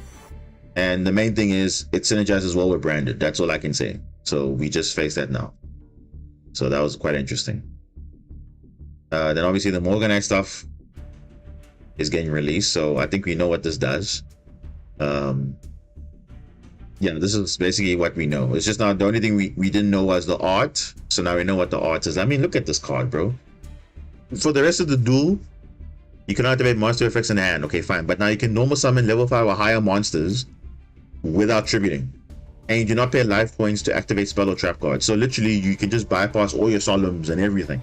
and the main thing is it synergizes well with Branded. That's all I can say. So we just face that now, so that was quite interesting. Then obviously the Morganite stuff is getting released, so I think we know what this does. Yeah, this is basically what we know. It's just now the only thing we didn't know was the art, so now we know what the art is. I mean, look at this card, bro. For the rest of the duel, you can activate monster effects in hand. Okay, fine. But now you can normal summon level 5 or higher monsters without tributing. And you do not pay life points to activate spell or trap cards. So literally, you can just bypass all your solemns and everything,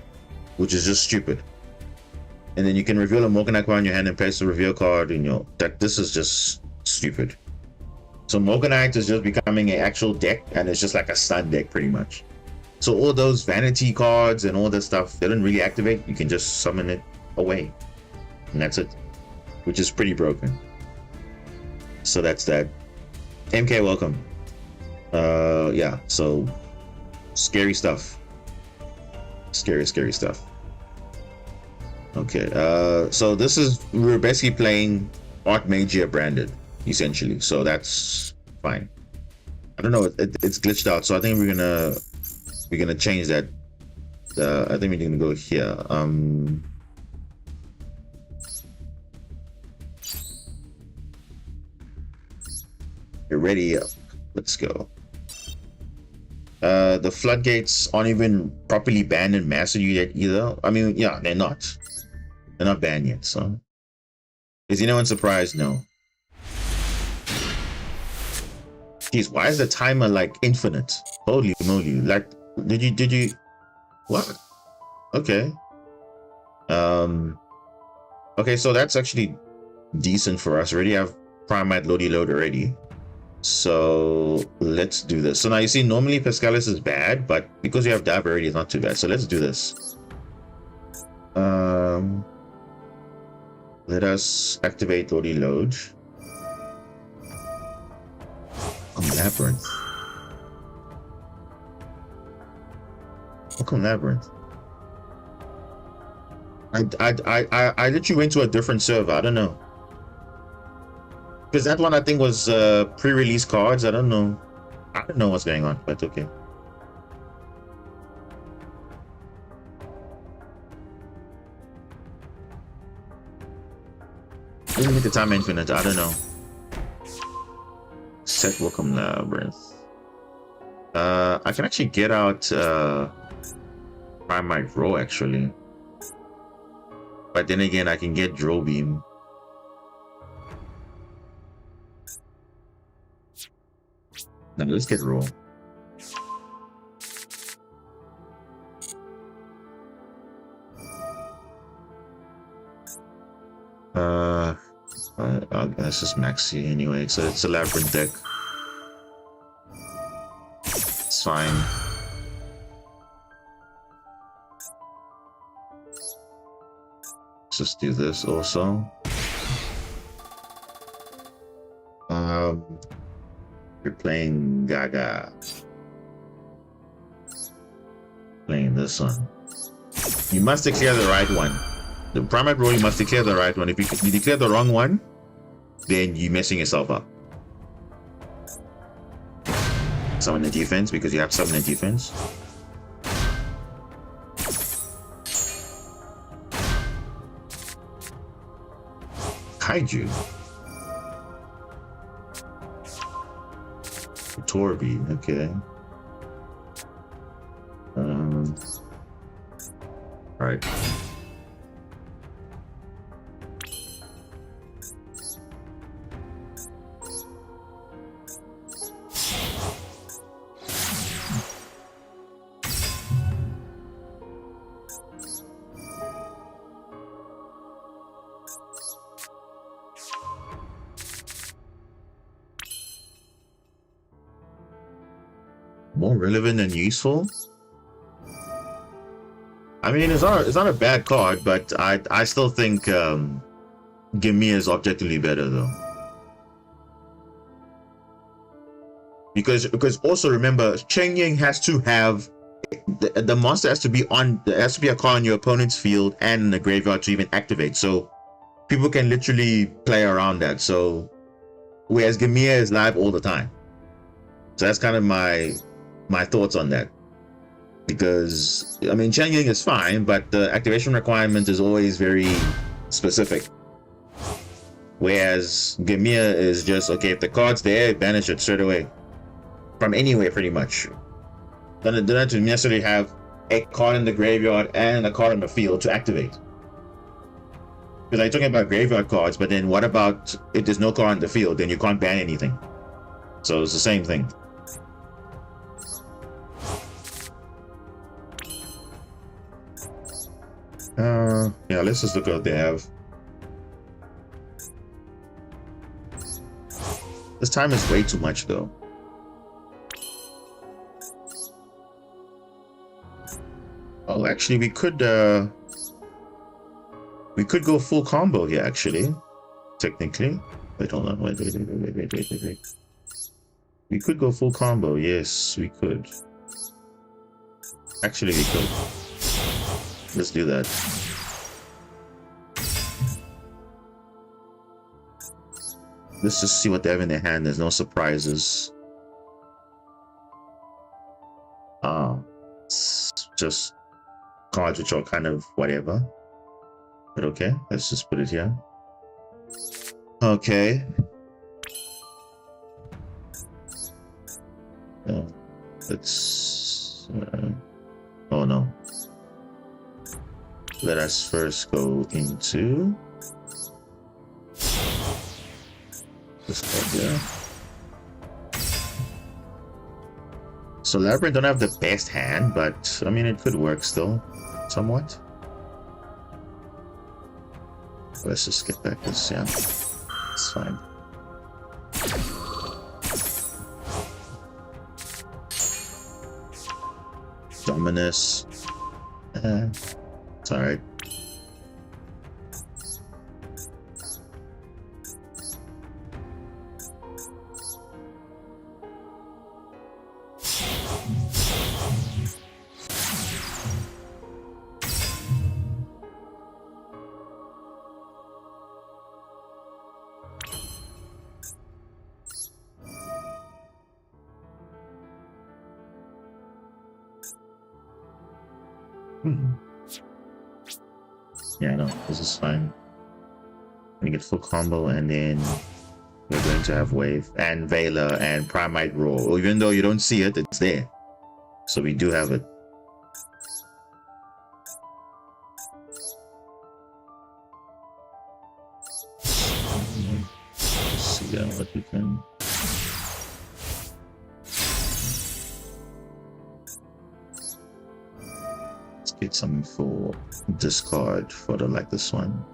which is just stupid. And then you can reveal a Morganite card in your hand and place the reveal card in your deck. This is just stupid. So Morganite is just becoming an actual deck, and it's just like a stun deck pretty much. So all those vanity cards and all that stuff, they don't really activate. You can just summon it away. And that's it, which is pretty broken. So that's that. MK, welcome. Yeah, so scary stuff. Scary stuff. Okay, so this is, we're basically playing Art Magia Branded, essentially. So that's fine. I don't know, it's glitched out, so I think we're gonna change that. I think we're gonna go here. You're ready up. Let's go. The floodgates aren't even properly banned in Master yet either. I mean, yeah, they're not. They're not banned yet, so. Is anyone surprised? No. Jeez, why is the timer like infinite? Holy moly. Like, did you what? Okay. Okay, so that's actually decent for us. Already have Primate Lodi Load already. So let's do this. So now you see, normally Pescalis is bad, but because you have Dab already, it's not too bad. So let's do this. Let us activate Lodi Load. Oh, Labyrinth. Welcome Labyrinth. I literally went to a different server. I don't know. Because that one I think was pre-release cards. I don't know what's going on, but okay. Maybe make the time infinite. I don't know. Set Welcome Labyrinth. I can actually get out Primite Row actually. But then again, I can get Drill Beam. Now let's get Row. That's just Maxi anyway, so it's a Labyrinth deck. It's fine. Let's just do this also. You're playing Gaga. Playing this one. You must declare the right one. The Primate Row, you must declare the right one. If you declare the wrong one, then you're messing yourself up. Summon the defense because you have summon the defense. Kaiju. Torby, okay. Alright. More relevant and useful. I mean, it's not a bad card, but I still think Gimme is objectively better though. Because also remember, Cheng Ying has to have the monster has to be on. There has to be a card on your opponent's field and in the graveyard to even activate. So people can literally play around that. So whereas Gimme is live all the time. So that's kind of my thoughts on that, because I mean Cheng Ying is fine, but the activation requirement is always very specific, whereas Gamia is just okay, if the card's there, banish it straight away from anywhere pretty much. Don't have to necessarily have a card in the graveyard and a card in the field to activate, because I'm talking about graveyard cards, but then what about if there's no card in the field? Then you can't ban anything. So it's the same thing. Yeah, let's just look at what they have. This time is way too much though. Oh, actually we could go full combo here actually. Technically. Wait, hold on, wait. We could go full combo, yes, we could. Actually we could. Let's do that. Let's just see what they have in their hand. There's no surprises. It's just cards which are kind of whatever. But okay, let's just put it here. Okay. Let's... oh no. Let us first go into this card here. So Labyrinth don't have the best hand, but I mean it could work still, somewhat. Let's just get back this, yeah. It's fine. Dominus. It's alright. Yeah, no, this is fine. We get full combo and then we're going to have Wave and Veiler and Primite Roar. Even though you don't see it, it's there. So we do have it. Let's see what we can. Let's get something for discard for the like this one.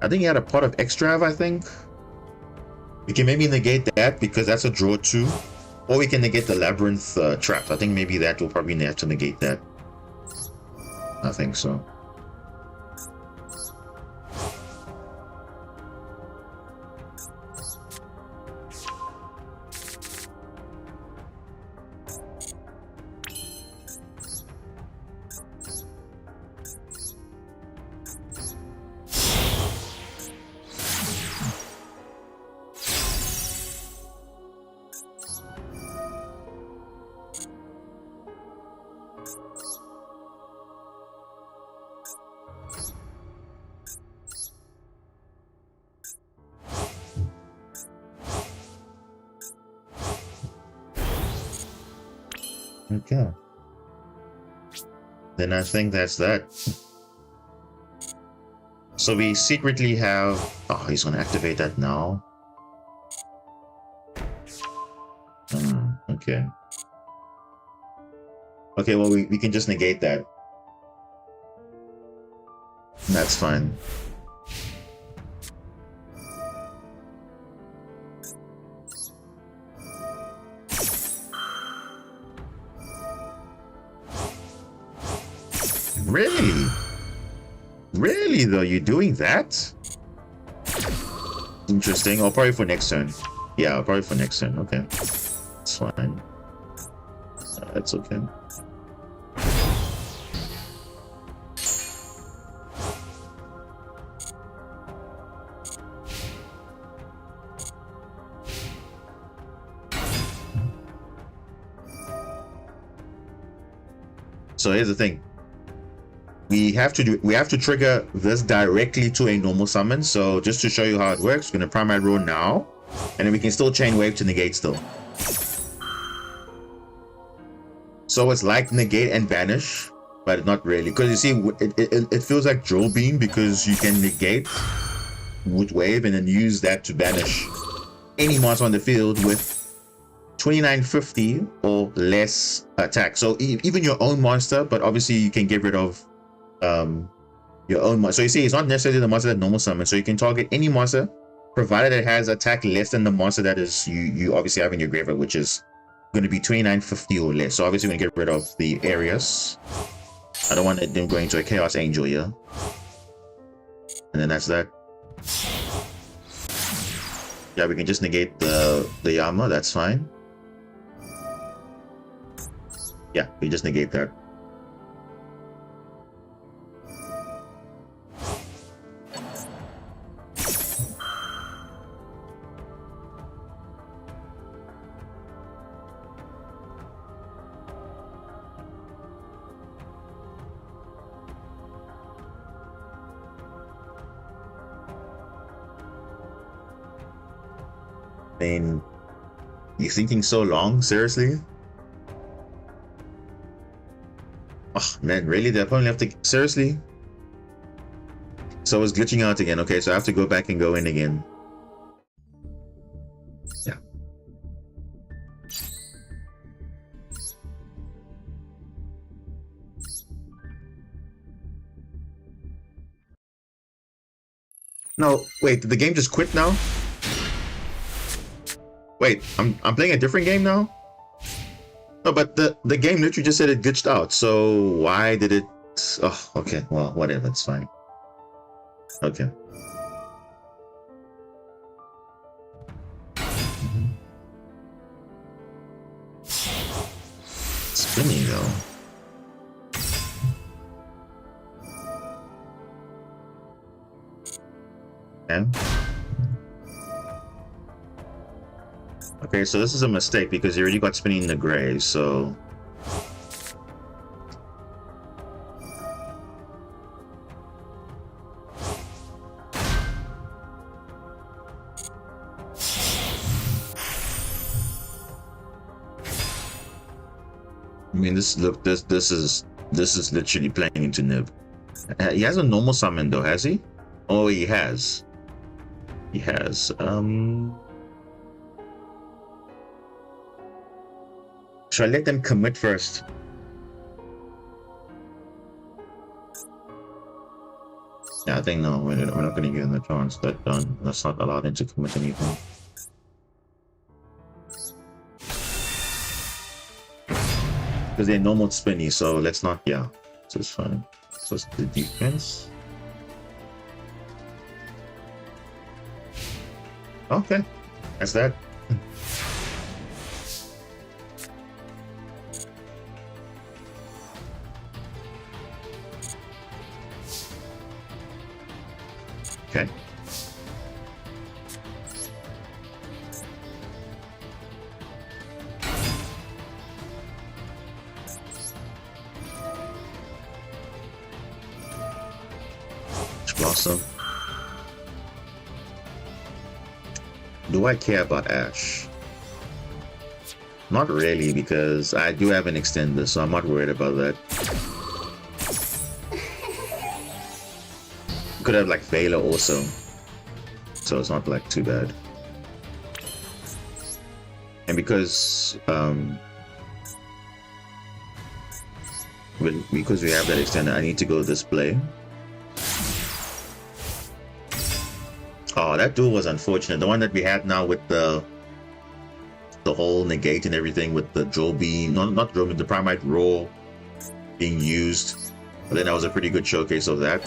I think he had a Pot of X-Drive, I think. We can maybe negate that because that's a draw too. Or we can negate the Labyrinth trap. I think maybe that will probably have to negate that. I think so. Okay. Then I think that's that. So we secretly have... Oh, he's gonna activate that now. Okay. Okay, well, we can just negate that. That's fine. Really? Really, though? You're doing that? Interesting. Oh, probably for next turn. Yeah, probably for next turn. Okay. It's fine. That's okay. So here's the thing. We have to trigger this directly to a normal summon. So just to show you how it works, we're gonna Primite Roar now, and then we can still chain wave to negate still. So it's like negate and banish, but not really, because you see it feels like Drill Beam because you can negate with wave and then use that to banish any monster on the field with 2950 or less attack. So even your own monster, but obviously you can get rid of your own monster. So you see, it's not necessarily the monster that normal summon. So you can target any monster, provided it has attack less than the monster that is you obviously have in your graveyard, which is going to be 2950 or less. So obviously we're going to get rid of the Arius. I don't want them going to a Chaos Angel here. And then that's that. Yeah, we can just negate the Yama. That's fine. Yeah, we just negate that. I mean, you thinking so long? Seriously? Oh man, really? Did I probably have to... Seriously? So it's glitching out again. Okay, so I have to go back and go in again. Yeah. No, wait, did the game just quit now? Wait, I'm playing a different game now? No, but the game literally just said it glitched out. So why did it... Oh, okay. Well, whatever. It's fine. Okay. Spinning though. Okay. Okay, so this is a mistake because you already got spinning in the gray, so... mean, this is literally playing into Nib. He has a normal summon though, has he? Oh, he has. He has. Should I let them commit first? Yeah, I think no. We're not going to give them the chance. That's not allow them to commit anything. Because they're normal spinny, so let's not. Yeah, so it's fine. So it's the defense. Okay, that's that. Okay. Blossom. Do I care about Ash? Not really, because I do have an extender, so I'm not worried about that. Could have like Vela also, so it's not like too bad. And because we have that extender, I need to go display. Oh, that duel was unfortunate. The one that we had now with the whole negate and everything with the drill beam, not drill beam, the Primite Roar being used. But then that was a pretty good showcase of that.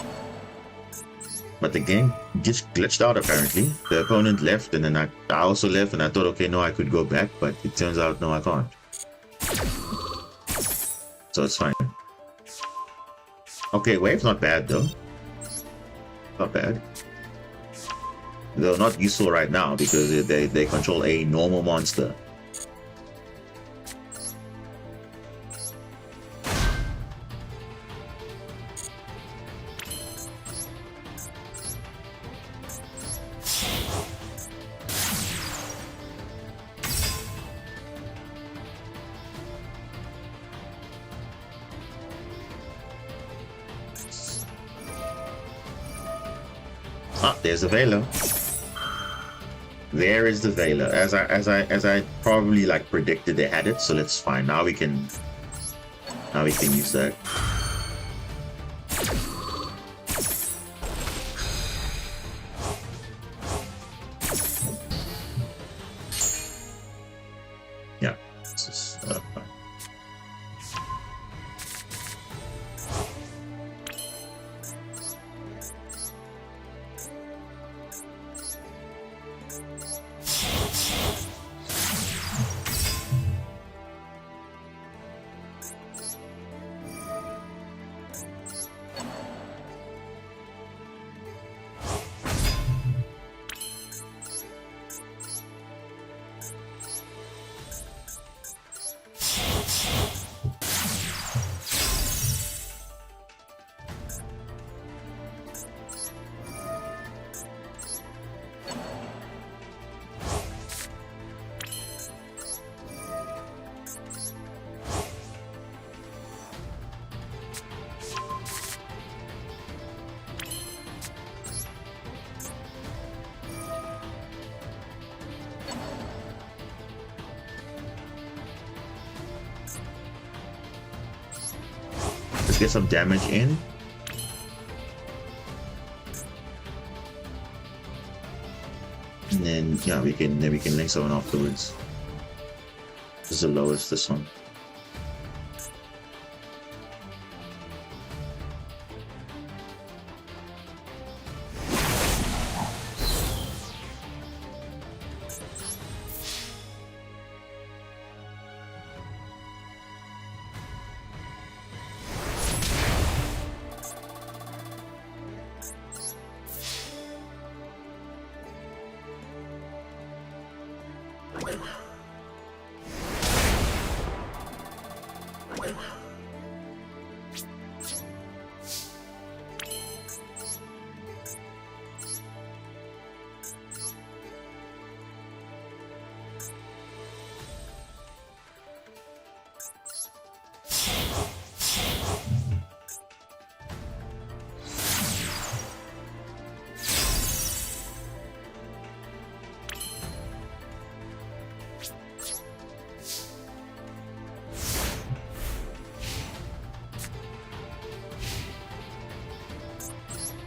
But the game just glitched out apparently. The opponent left and then I also left and I thought, okay, no, I could go back, but it turns out, no, I can't. So it's fine. Okay, wave's not bad though. Not bad. Though not useful right now because they control a normal monster. Ah, there's a Vela. There is the Vela. As I probably like predicted they had it, so that's fine. Now we can use that. Yeah, this is fine. Let's get some damage in. And then yeah, we can link someone afterwards. This is the lowest, this one.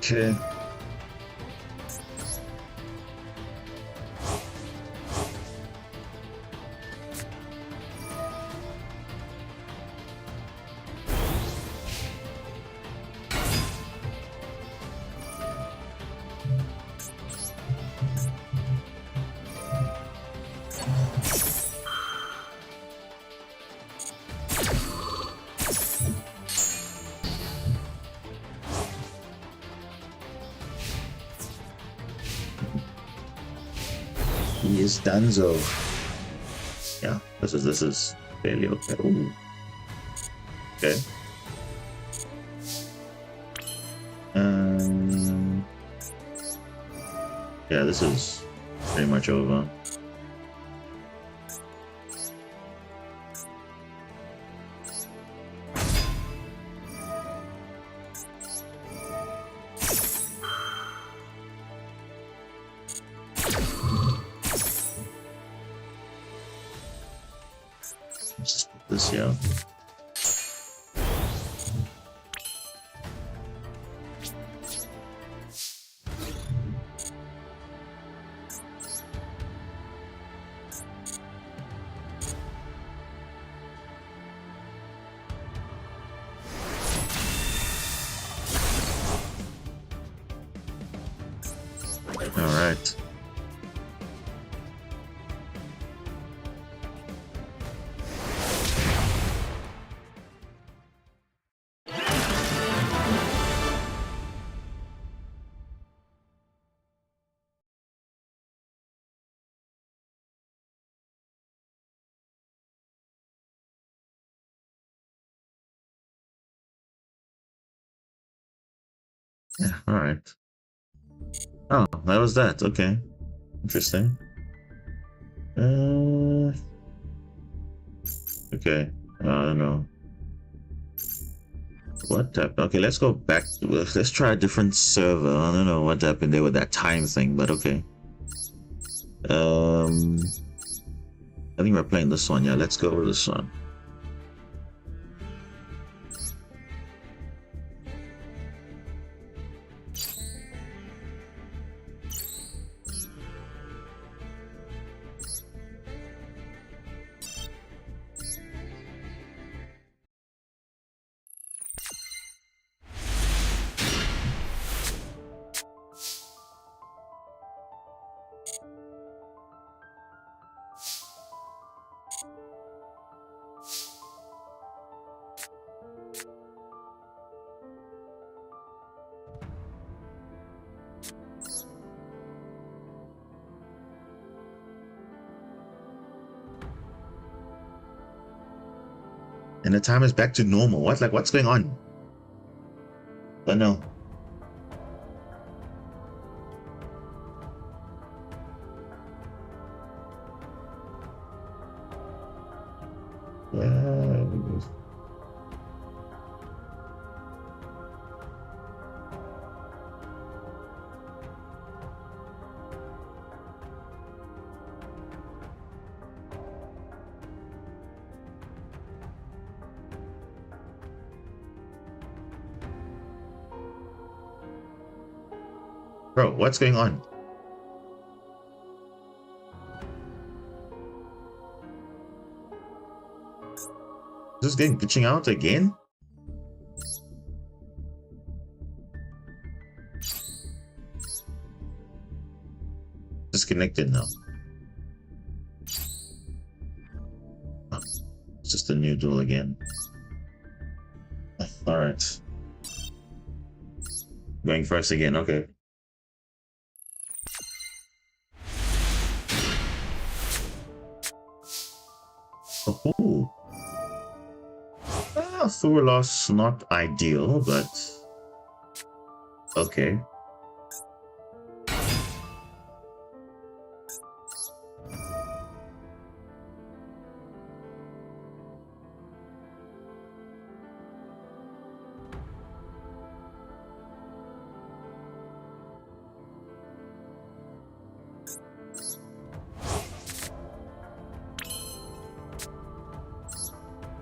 Okay. He is Danzo. Yeah, this is fairly okay. Ooh. Okay. Yeah, this is pretty much over. Let's just put this here. All right. Yeah, all right. Oh, that was that. Okay. Interesting. Okay. I don't know. What happened? Okay, let's go back. Let's try a different server. I don't know what happened there with that time thing, but okay. I think we're playing this one. Yeah, let's go with this one. And the time is back to normal. What? Like, what's going on? But no. Bro, what's going on? Is this game glitching out again? Disconnected now. Oh, it's just a new duel again. Alright. Going first again, okay. Oh. Thor loss, not ideal, but okay.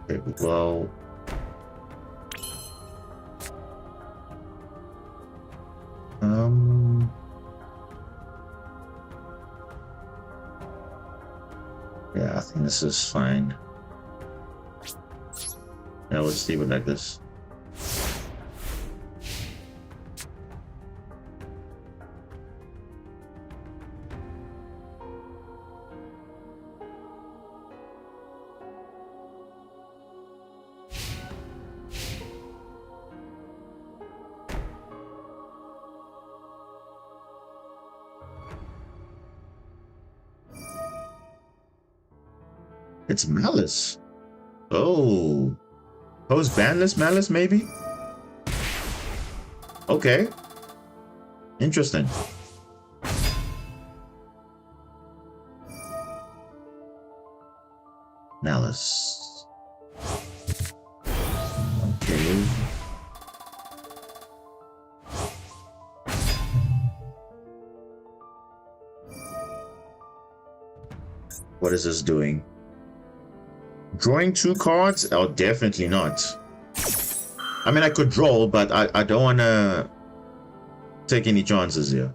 Okay, well, Yeah, I think this is fine. Yeah, let's leave it like this. It's Malice. Oh. Post banless Malice, maybe? Okay. Interesting. Malice. Okay. What is this doing? Drawing 2 cards? Oh, definitely not. I mean, I could draw, but I don't want to take any chances here.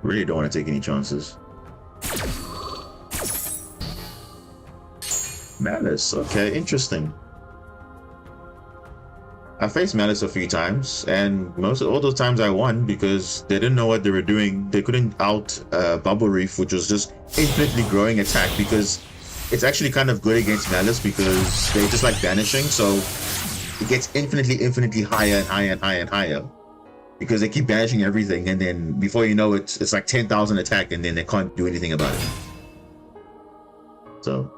Really don't want to take any chances. Malice, okay, interesting. I faced Malice a few times, and all those times I won because they didn't know what they were doing. They couldn't out Bubble Reef, which was just infinitely growing attack, because it's actually kind of good against Malice because they just like vanishing, so it gets infinitely higher and higher and higher and higher because they keep banishing everything, and then before you know it, it's like 10,000 attack, and then they can't do anything about it. So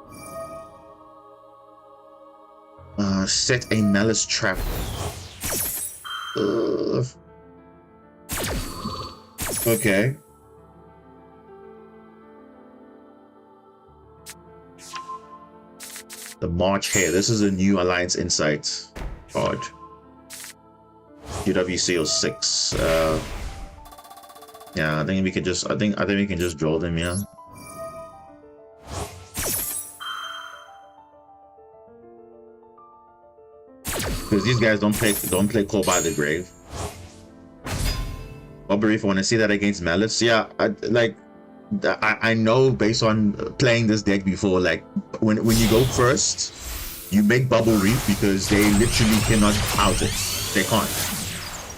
set a Malice trap. Okay. The March Hare. This is a new Alliance Insight card. UWC 06. Yeah, I think we can just. I think we can just draw them. Yeah. Because these guys don't play Call by the Grave. Bubble Reef, when I see that against Malice, yeah, I know based on playing this deck before, like when you go first, you make Bubble Reef because they literally cannot out it. They can't.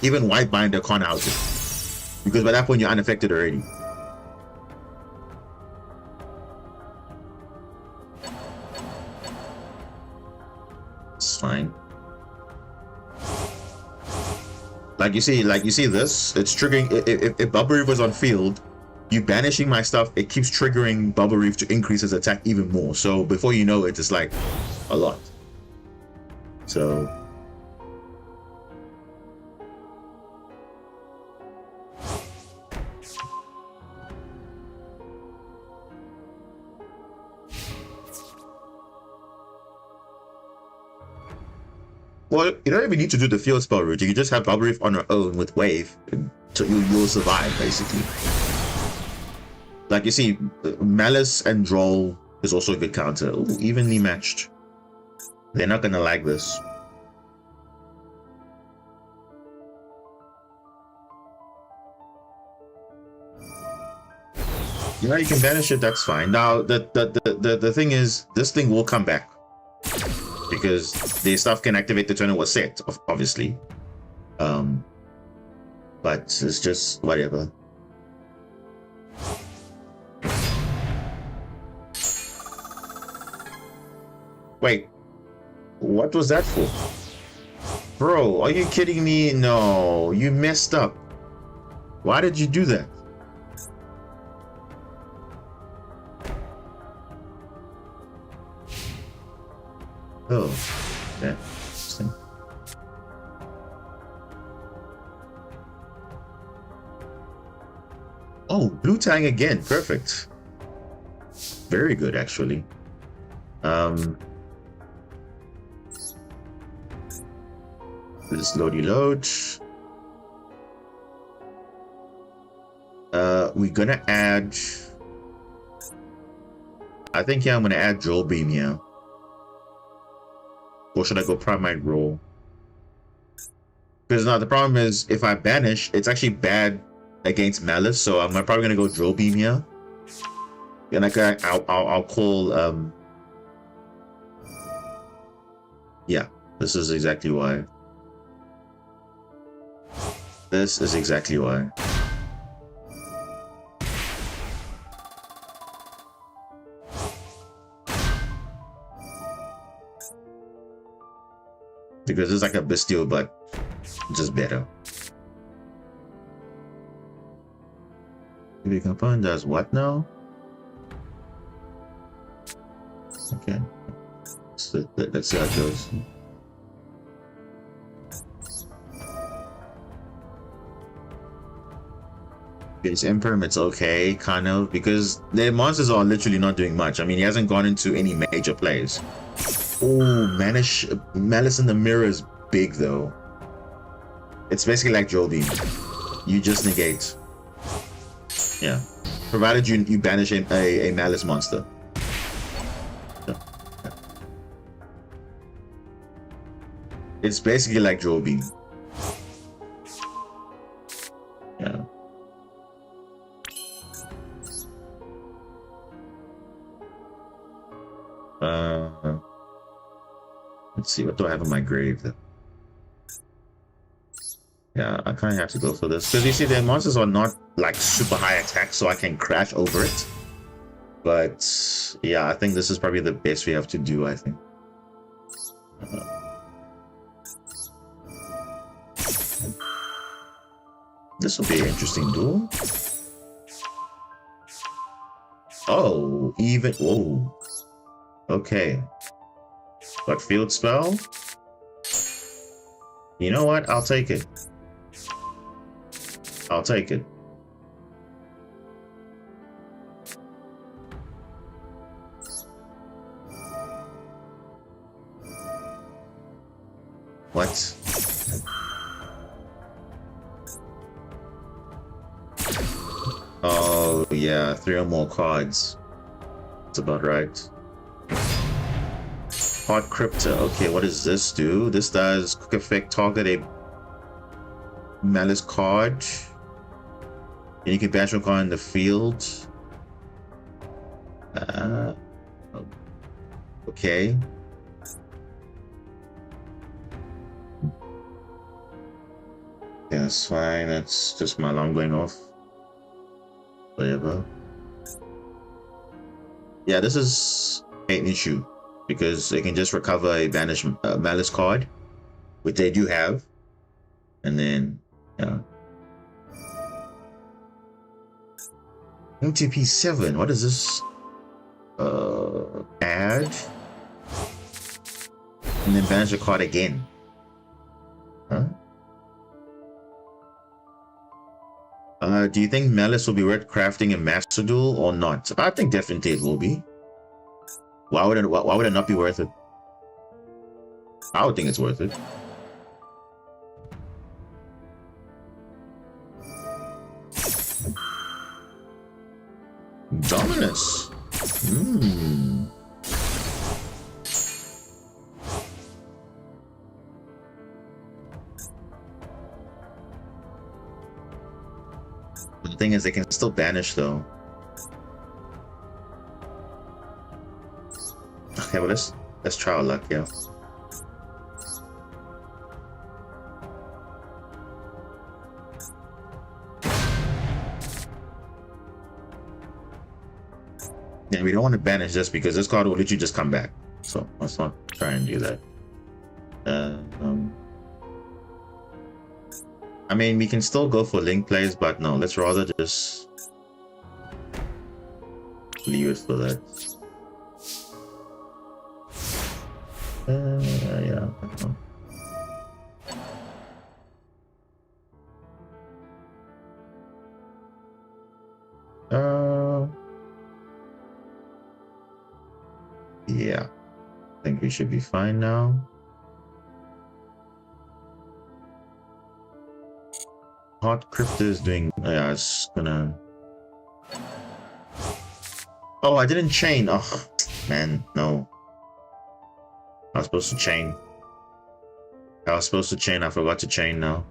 Even White Binder can't out it. Because by that point you're unaffected already. It's fine. Like you see this, it's triggering. If Bubble Reef was on field, you banishing my stuff, it keeps triggering Bubble Reef to increase his attack even more. So before you know it, it's like a lot. So well, you don't even need to do the field spell route. You can just have Bubble Reef on her own with Wave, so you'll survive basically. Like you see, Malice and Droll is also a good counter. Ooh, evenly matched. They're not gonna like this. Yeah, you can banish it. That's fine. Now, the thing is, this thing will come back because the stuff can activate the turn it was set, obviously. But it's just whatever. Wait, what was that for? Bro, are you kidding me? No, you messed up. Why did you do that? Oh, okay. Interesting. Oh, blue tang again. Perfect. Very good, actually. This loady load. We're gonna add. I think I'm gonna add Joel Beam here. Or should I go Primite Roll? Because now the problem is, if I banish, it's actually bad against Malice, so I'm probably gonna go Drill Beam here. And I'll call yeah, this is exactly why. This is exactly why. Because it's like a bestial, but just better. The component does what now? Okay. So let's see how it goes. Against Imperm, it's okay, kind of, because the monsters are literally not doing much. I mean, he hasn't gone into any major plays. Oh, Malice in the Mirror is big, though. It's basically like Drill Beam. You just negate. Yeah. Provided you banish a Malice monster. Yeah. It's basically like Drill Beam. Yeah. Let's see, what do I have in my grave then? Yeah, I kind of have to go for this. Because you see, the monsters are not like super high attack, so I can crash over it. But yeah, I think this is probably the best we have to do, I think. This will be an interesting duel. Oh, even. Whoa. Okay. But field spell? You know what? I'll take it. I'll take it. What? Oh, yeah. 3 or more cards. That's about right. Hard Crypto. Okay, what does this do? This does quick effect target a Malice card. And you can banish one card in the field. Okay. Yeah, that's fine. That's just my alarm going off. Whatever. Yeah, this is an issue. Because they can just recover a banished Malice card, which they do have. And then, yeah. MTP 7, what is this? Add. And then banish a card again. Huh? Do you think Malice will be worth crafting a Master Duel or not? I think definitely it will be. Why would it not be worth it? I would think it's worth it. Dominus. The thing is, they can still banish though. Okay, well let's try our luck, yeah. Yeah, we don't want to banish this because this card will literally just come back. So let's not try and do that. I mean, we can still go for link plays, but no, let's rather just leave it for that. Yeah. Yeah. I think we should be fine now. Hot Crypto is doing. Yeah, it's gonna. Oh, I didn't chain. Oh, man, no. I was supposed to chain. I was supposed to chain. I forgot to chain now.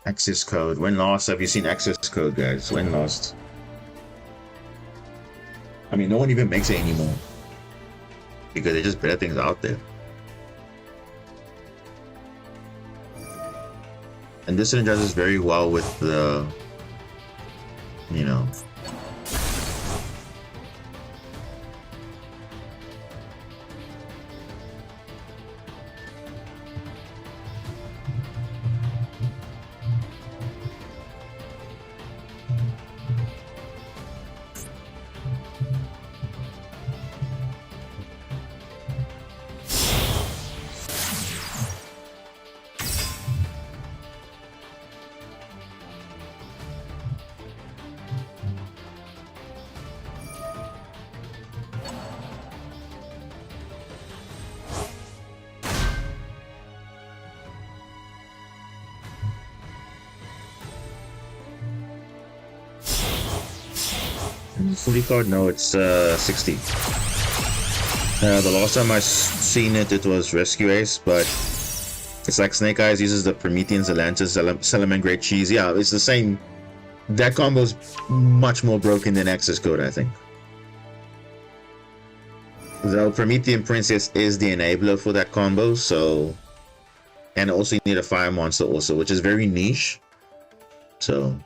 Access code. When last have you seen access code, guys? When last? I mean, no one even makes it anymore because there's just better things out there. And this synergizes very well with the, you know. Fully card? No, it's 60. The last time I seen it, it was Rescue Ace, but it's like Snake Eyes uses the Promethean, Atlantis, Salamangreat Cheese. Yeah, it's the same. That combo's much more broken than Access Code, I think. The Promethean Princess is the enabler for that combo, so... And also you need a Fire Monster also, which is very niche. So...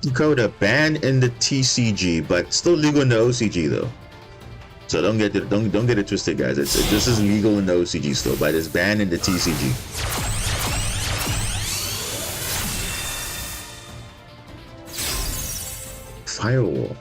Dakota banned in the TCG, but still legal in the OCG though. So don't get it twisted, guys. This is legal in the OCG still, but it's banned in the TCG. Firewall.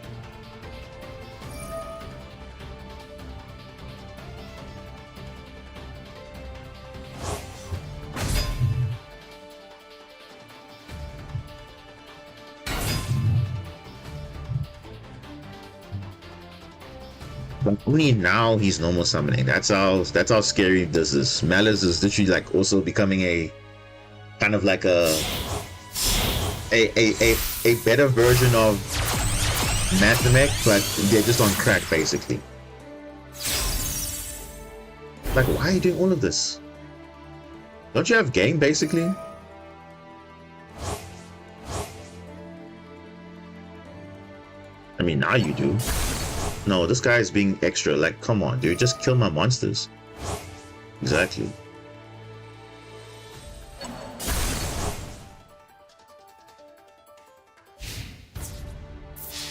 But only now he's normal summoning. That's how scary this is. Malice is literally like also becoming a kind of like a better version of Mathemech, but they're just on crack basically. Like, why are you doing all of this? Don't you have game basically? I mean, now you do. No, this guy is being extra. Like, come on, dude. Just kill my monsters. Exactly.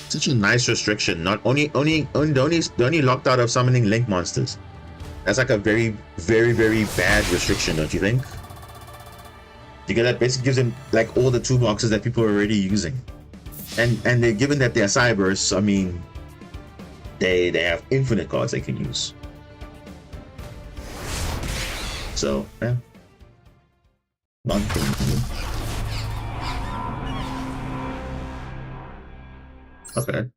Such a nice restriction. Not only locked out of summoning link monsters. That's like a very, very, very bad restriction, don't you think? Because that basically gives him like all the toolboxes that people are already using. And they're given that they're cybers, I mean, they have infinite cards they can use. So, yeah. One thing. Okay.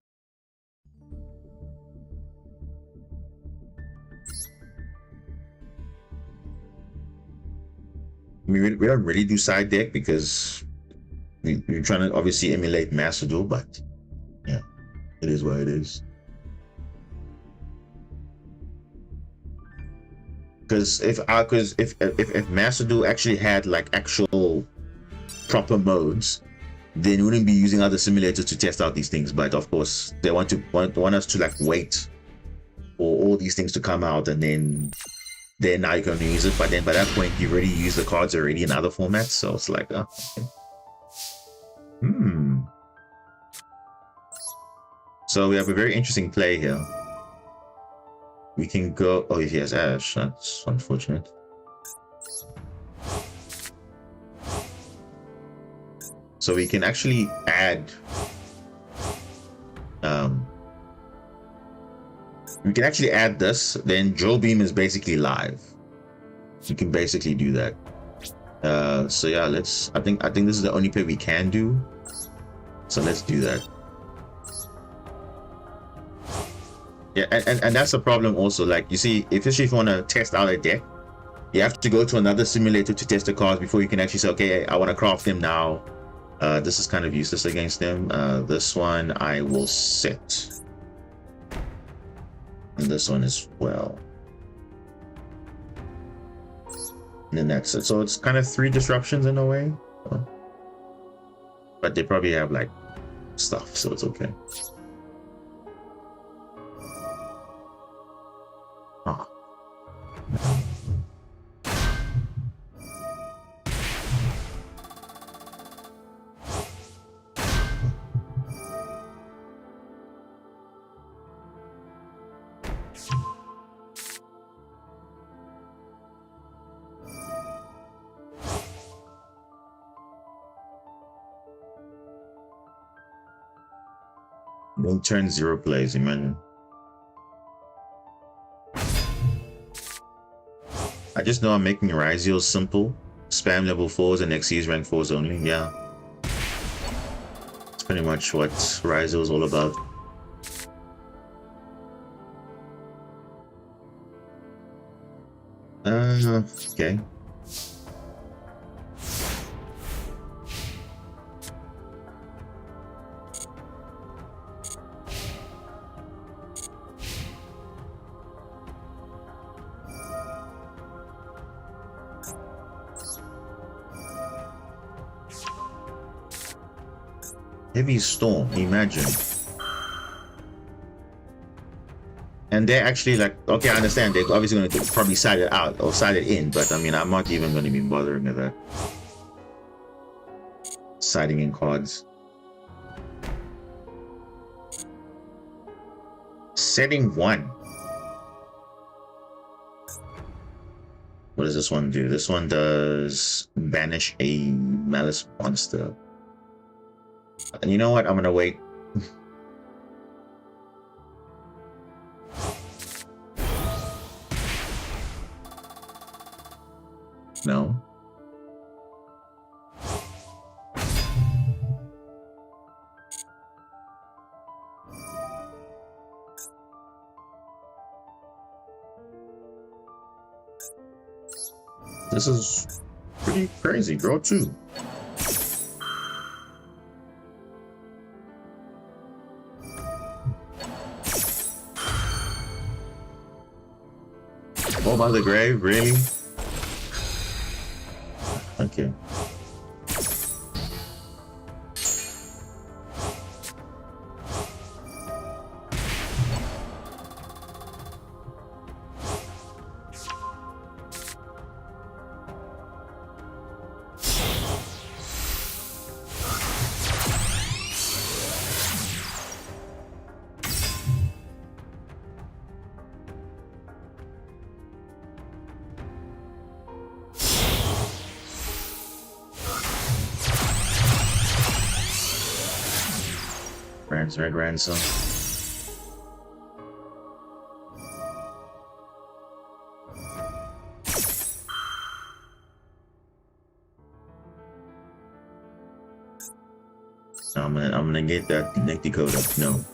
I mean, we don't really do side deck because we're trying to obviously emulate Master Duel, but yeah. It is what it is. Because if Master Duel actually had like actual proper modes, then we wouldn't be using other simulators to test out these things. But of course, they want us to like wait for all these things to come out, and then now you can use it. But then by that point, you've already used the cards already in other formats, so it's like, okay. So we have a very interesting play here. We can go. Oh, he has Ash. That's unfortunate. So we can actually add. We can actually add this. Then Drill Beam is basically live. You can basically do that. So yeah, let's. I think this is the only play we can do. So let's do that. Yeah, and that's the problem also. Like you see, especially if you want to test out a deck, you have to go to another simulator to test the cards before you can actually say, okay, I want to craft them now. This is kind of useless against them. This one I will set. And this one as well. And then that's it. So it's kind of 3 disruptions in a way. But they probably have like stuff, so it's okay. Oh. Don't turn 0 plays, imagine. I just know I'm making Ryzio simple. Spam level 4s and XC's rank 4s only, yeah. That's pretty much what Ryzio is all about. Okay. Heavy Storm, imagine. And they're actually like, okay, I understand. They're obviously going to probably side it out or side it in, but I mean, I'm not even going to be bothering with that. Siding in cards. Setting 1. What does this one do? This one does banish a Malice monster. And you know what? I'm going to wait. No. This is pretty crazy. Draw 2. Oh, by the grave? Really? Okay. Red Ransom. I'm gonna get that Nick Dakota. No.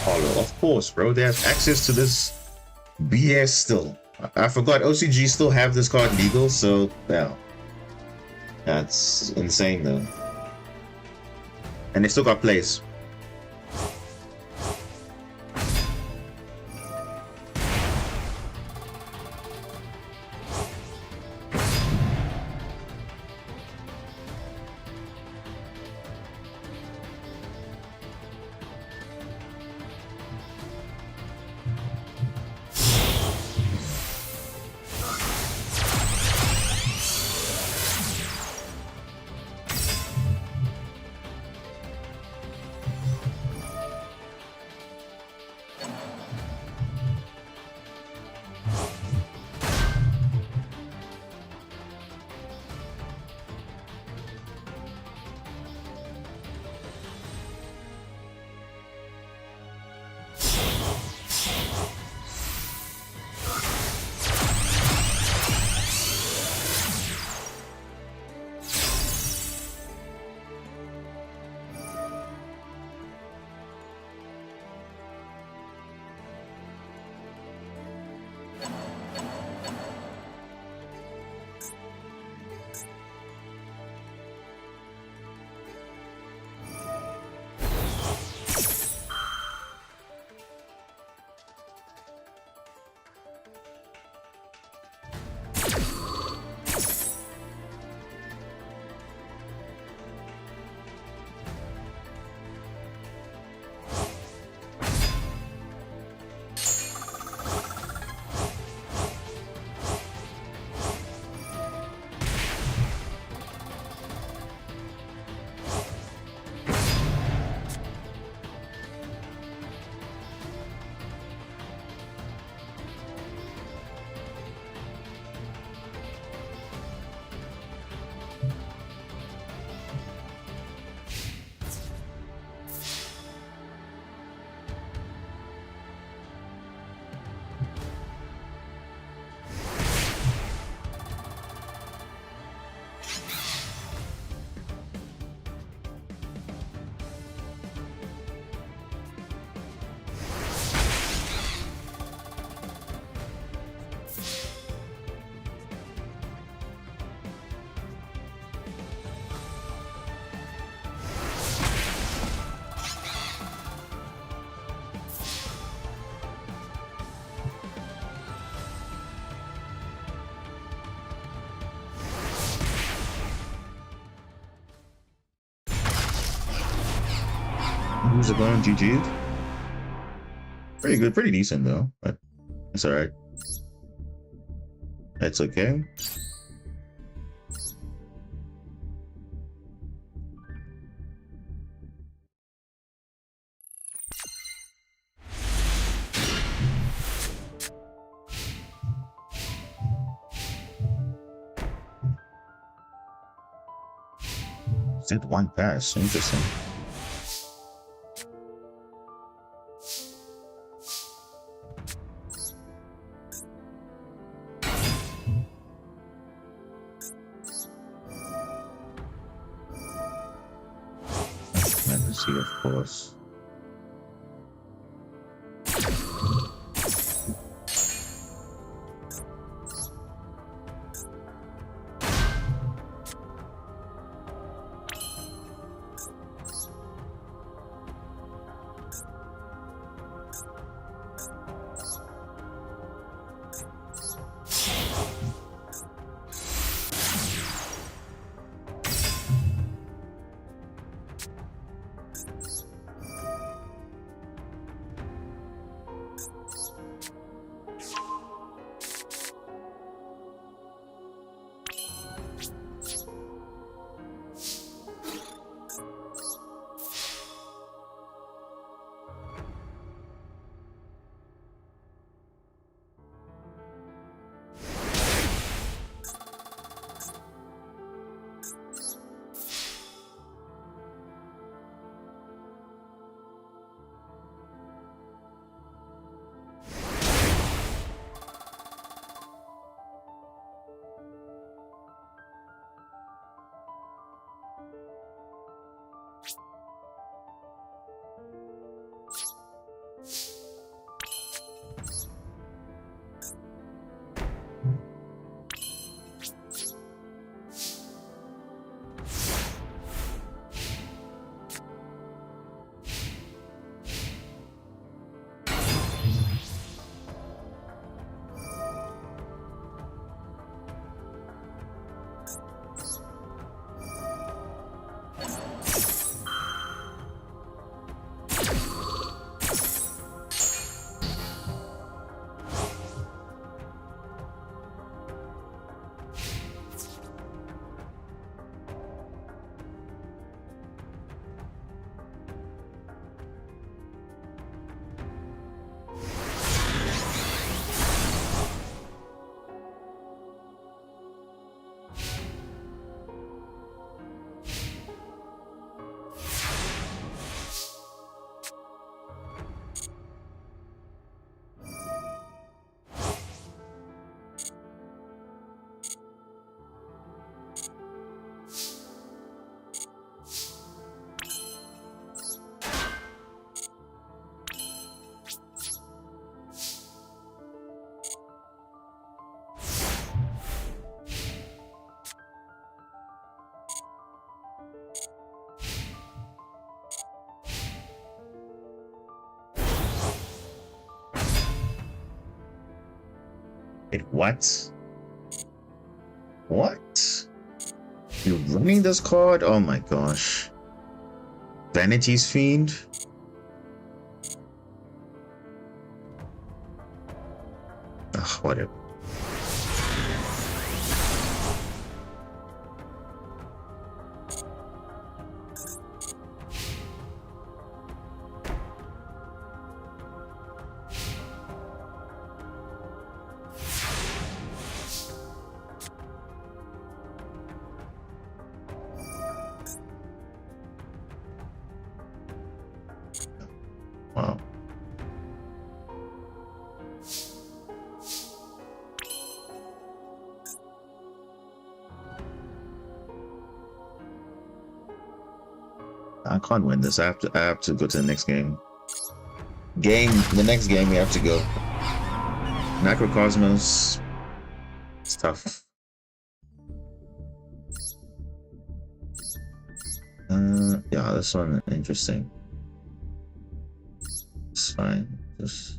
Hollow. Of course, bro. They have access to this BS still. I forgot OCG still have this card legal, so yeah. That's insane though. And they still got plays. Who's it going? GG. Pretty good, pretty decent though, but it's alright. That's okay. Did one pass, interesting. Of course. Wait, what? What? You're running this card? Oh my gosh. Vanity's Fiend? Ugh, whatever. Wow. I can't win this. I have to go to the next game. The next game we have to go. Necrocosmos. It's tough. Yeah, this one interesting. It's fine. Just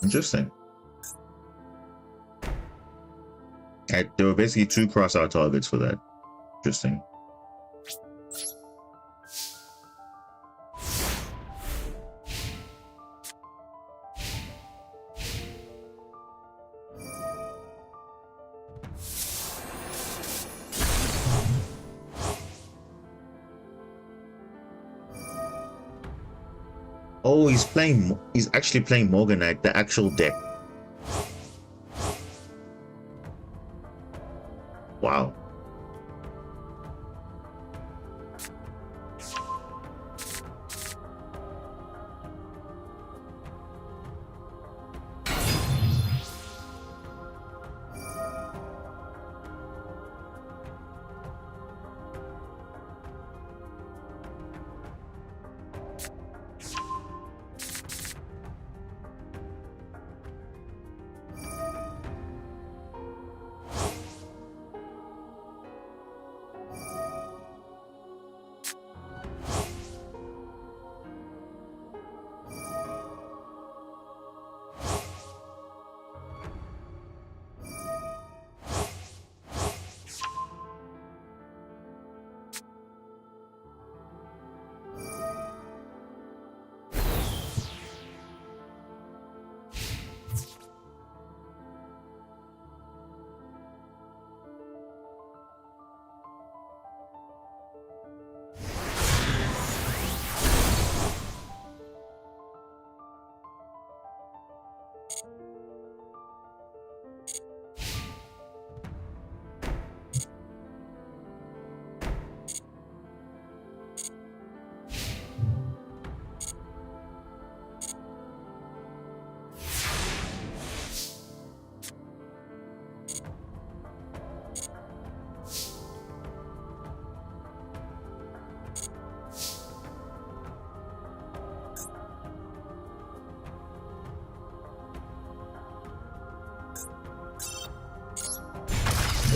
interesting. There were basically 2 cross-out targets for that. Interesting. Oh, he's actually playing Morganite, the actual deck. Wow.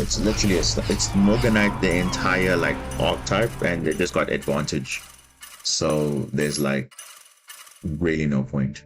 it's literally it's Morganite the entire like archetype, and they just got advantage. So there's like really no point.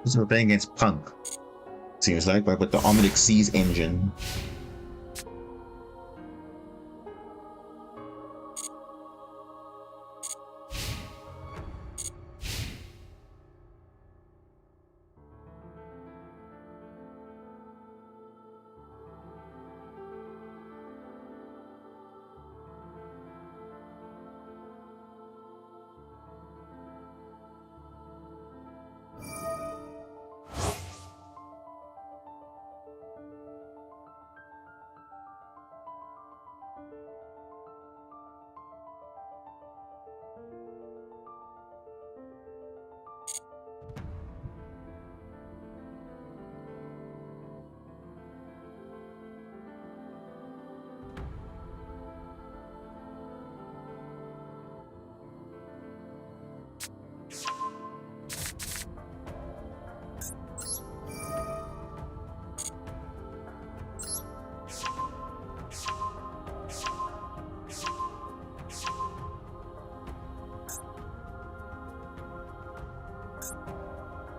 So we're playing against Punk, seems like, but with the Omnic Seas engine.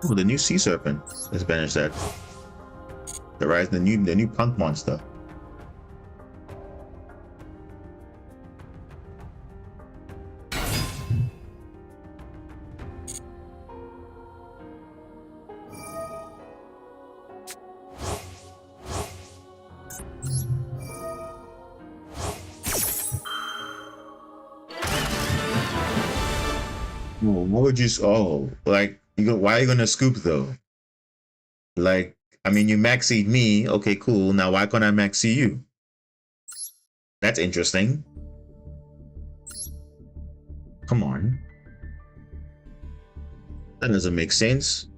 Oh, the new Sea Serpent has banished that. The rise, the new Punk monster. What would you? Oh, like you go? Why are you gonna scoop though? Like, I mean, you maxied me. Okay, cool. Now why can't I maxi you? That's interesting. Come on, that doesn't make sense.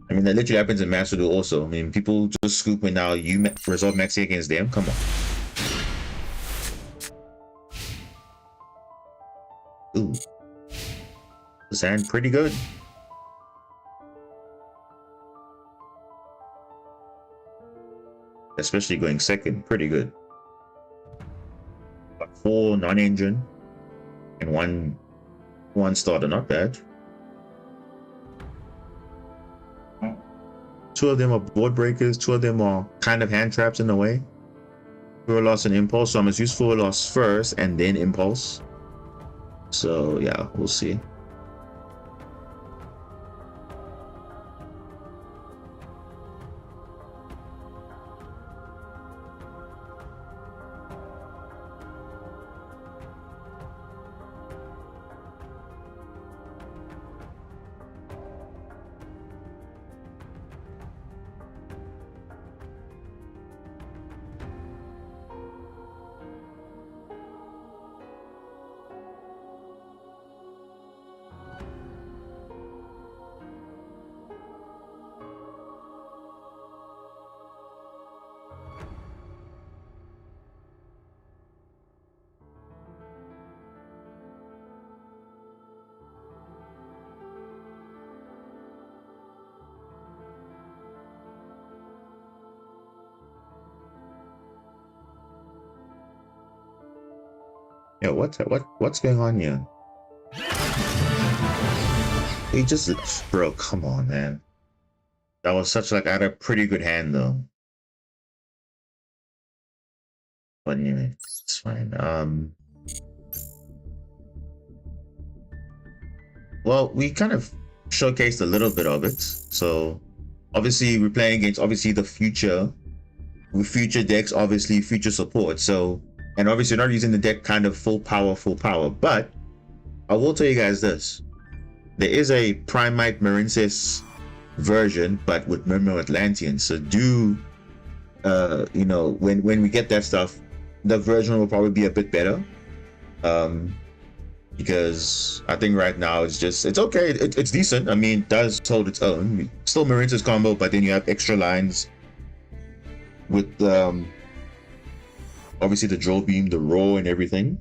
I mean, that literally happens in Master Duel also. I mean, people just scoop and now you resolve maxi against them. Come on. Ooh, this hand pretty good. Especially going second, pretty good. But 4 non-engine and one starter, not bad. 2 of them are board breakers, 2 of them are kind of hand traps in a way. Full loss and impulse, so I must use full loss first and then impulse. So yeah, we'll see. Yeah, what's going on here? He just, bro, come on, man. That was such like I had a pretty good hand though. But anyway, it's fine. Well, we kind of showcased a little bit of it. So obviously we're playing against obviously the future with future decks, obviously future support. So, and obviously you're not using the deck kind of full power, but I will tell you guys this. There is a Primite Marincess version, but with Mermaid Atlantean. So do you know, when we get that stuff, the version will probably be a bit better. Because I think right now it's okay. It's decent. I mean, it does hold its own. Still Marincess combo, but then you have extra lines with obviously the drill beam, the roar, and everything.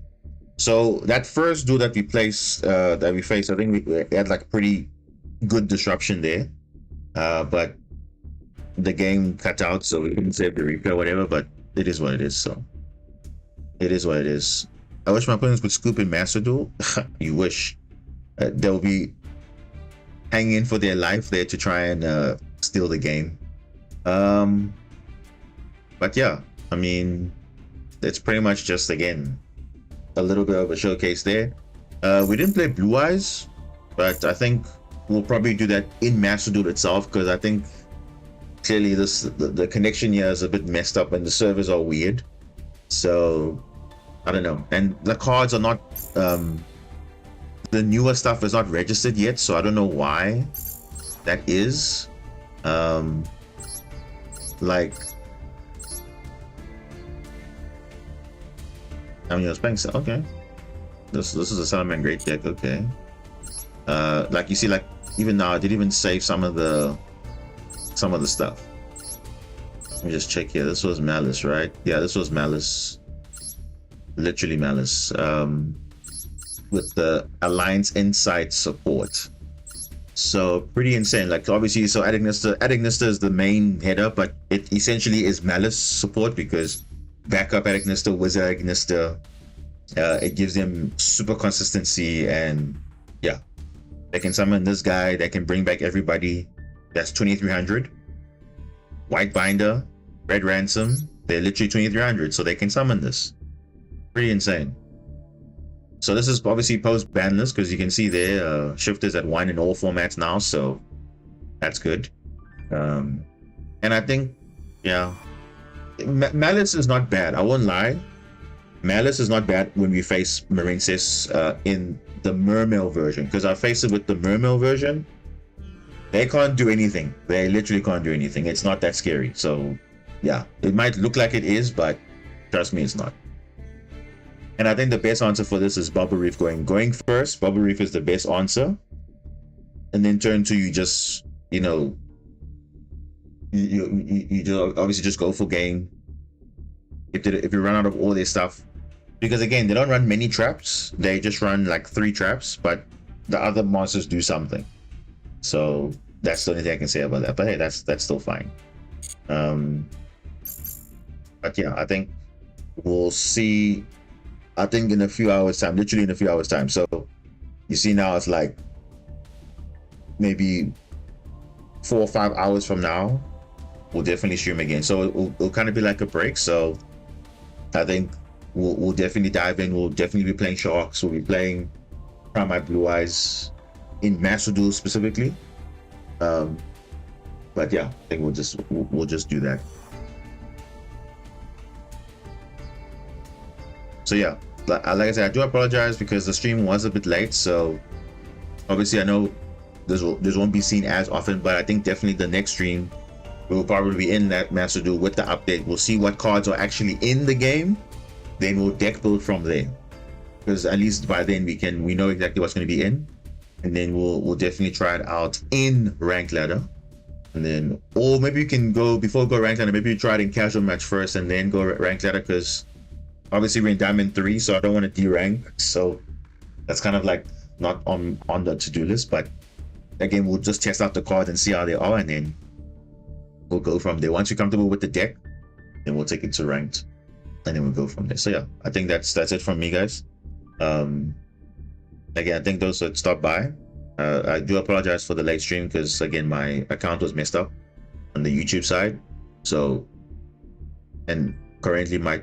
So that first duel that we faced, I think we had like pretty good disruption there. But the game cut out, so we couldn't save the replay or whatever. But it is what it is. So it is what it is. I wish my opponents would scoop in Master Duel. You wish. They'll be hanging in for their life there to try and steal the game. But yeah, I mean, it's pretty much just, again, a little bit of a showcase there. We didn't play Blue Eyes, but I think we'll probably do that in Master Duel itself, because I think clearly the connection here is a bit messed up and the servers are weird. So I don't know, and the cards are not the newer stuff is not registered yet, so I don't know why that is. Like, I mean, I was playing, okay, this is a Salaman Great deck. Okay, like you see, like even now I didn't even save some of the stuff. Let me just check here. This was Malice, right? Yeah, this was Malice. Literally Malice, with the Alliance Insight support. So pretty insane. Like obviously, so Adignista is the main header, but it essentially is Malice support, because backup Adignista, Wizard Adignista, it gives them super consistency, and yeah, they can summon this guy, they can bring back everybody. That's 2300. White Binder, Red Ransom, they're literally 2300, so they can summon this. Pretty insane. So this is obviously post banless, because you can see there shifters at 1 in all formats now, so that's good. And I think, yeah, Malice is not bad. I won't lie. Malice is not bad when we face Marincess in the Mermail version, because I face it with the Mermail version. They can't do anything. They literally can't do anything. It's not that scary. So yeah, it might look like it is, but trust me, it's not. And I think the best answer for this is Bubble Reef going first. Bubble Reef is the best answer. And then turn 2, you just, you know, you just obviously just go for game. If you run out of all their stuff, because again, they don't run many traps. They just run like 3 traps, but the other monsters do something. So that's the only thing I can say about that. But hey, that's still fine. But yeah, I think we'll see. I think in a few hours time, literally in a few hours time. So you see now it's like maybe 4 or 5 hours from now, we'll definitely stream again. So it'll kind of be like a break. So I think we'll definitely dive in. We'll definitely be playing Sharks. We'll be playing Primite Blue Eyes in Master Duel specifically. But yeah, I think we'll just do that. So yeah, like I said, I do apologize because the stream was a bit late. So obviously I know this won't be seen as often, but I think definitely the next stream we will probably be in that Master Duel with the update. We'll see what cards are actually in the game, then we'll deck build from there, because at least by then we know exactly what's going to be in, and then we'll definitely try it out in ranked ladder. And then, or maybe you can go before go ranked ladder, maybe you try it in casual match first and then go ranked ladder, because obviously we're in Diamond 3, so I don't want to de-rank. So that's kind of like not on the to-do list, but again, we'll just test out the cards and see how they are, and then we'll go from there. Once you're comfortable with the deck, then we'll take it to ranked, and then we'll go from there. So yeah, I think that's it from me, guys. Again, I think those should stop by. I do apologize for the late stream because again my account was messed up on the YouTube side. So, and currently my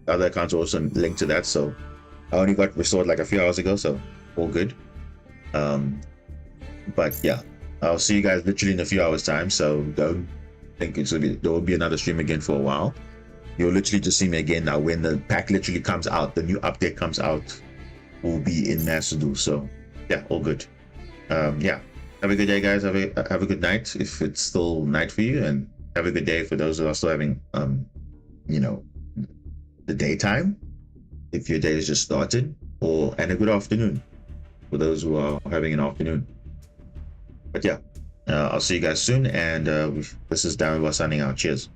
other accounts are also linked to that. So I only got restored like a few hours ago. So all good. But yeah, I'll see you guys literally in a few hours time. So don't think there will be another stream again for a while. You'll literally just see me again now when the pack literally comes out, the new update comes out, will be in masterduel. So yeah, all good. Yeah, have a good day, guys. Have a good night if it's still night for you, and have a good day for those who are still having you know, the daytime if your day is just started, and a good afternoon for those who are having an afternoon. But yeah, I'll see you guys soon, and this is Duel signing out. Cheers.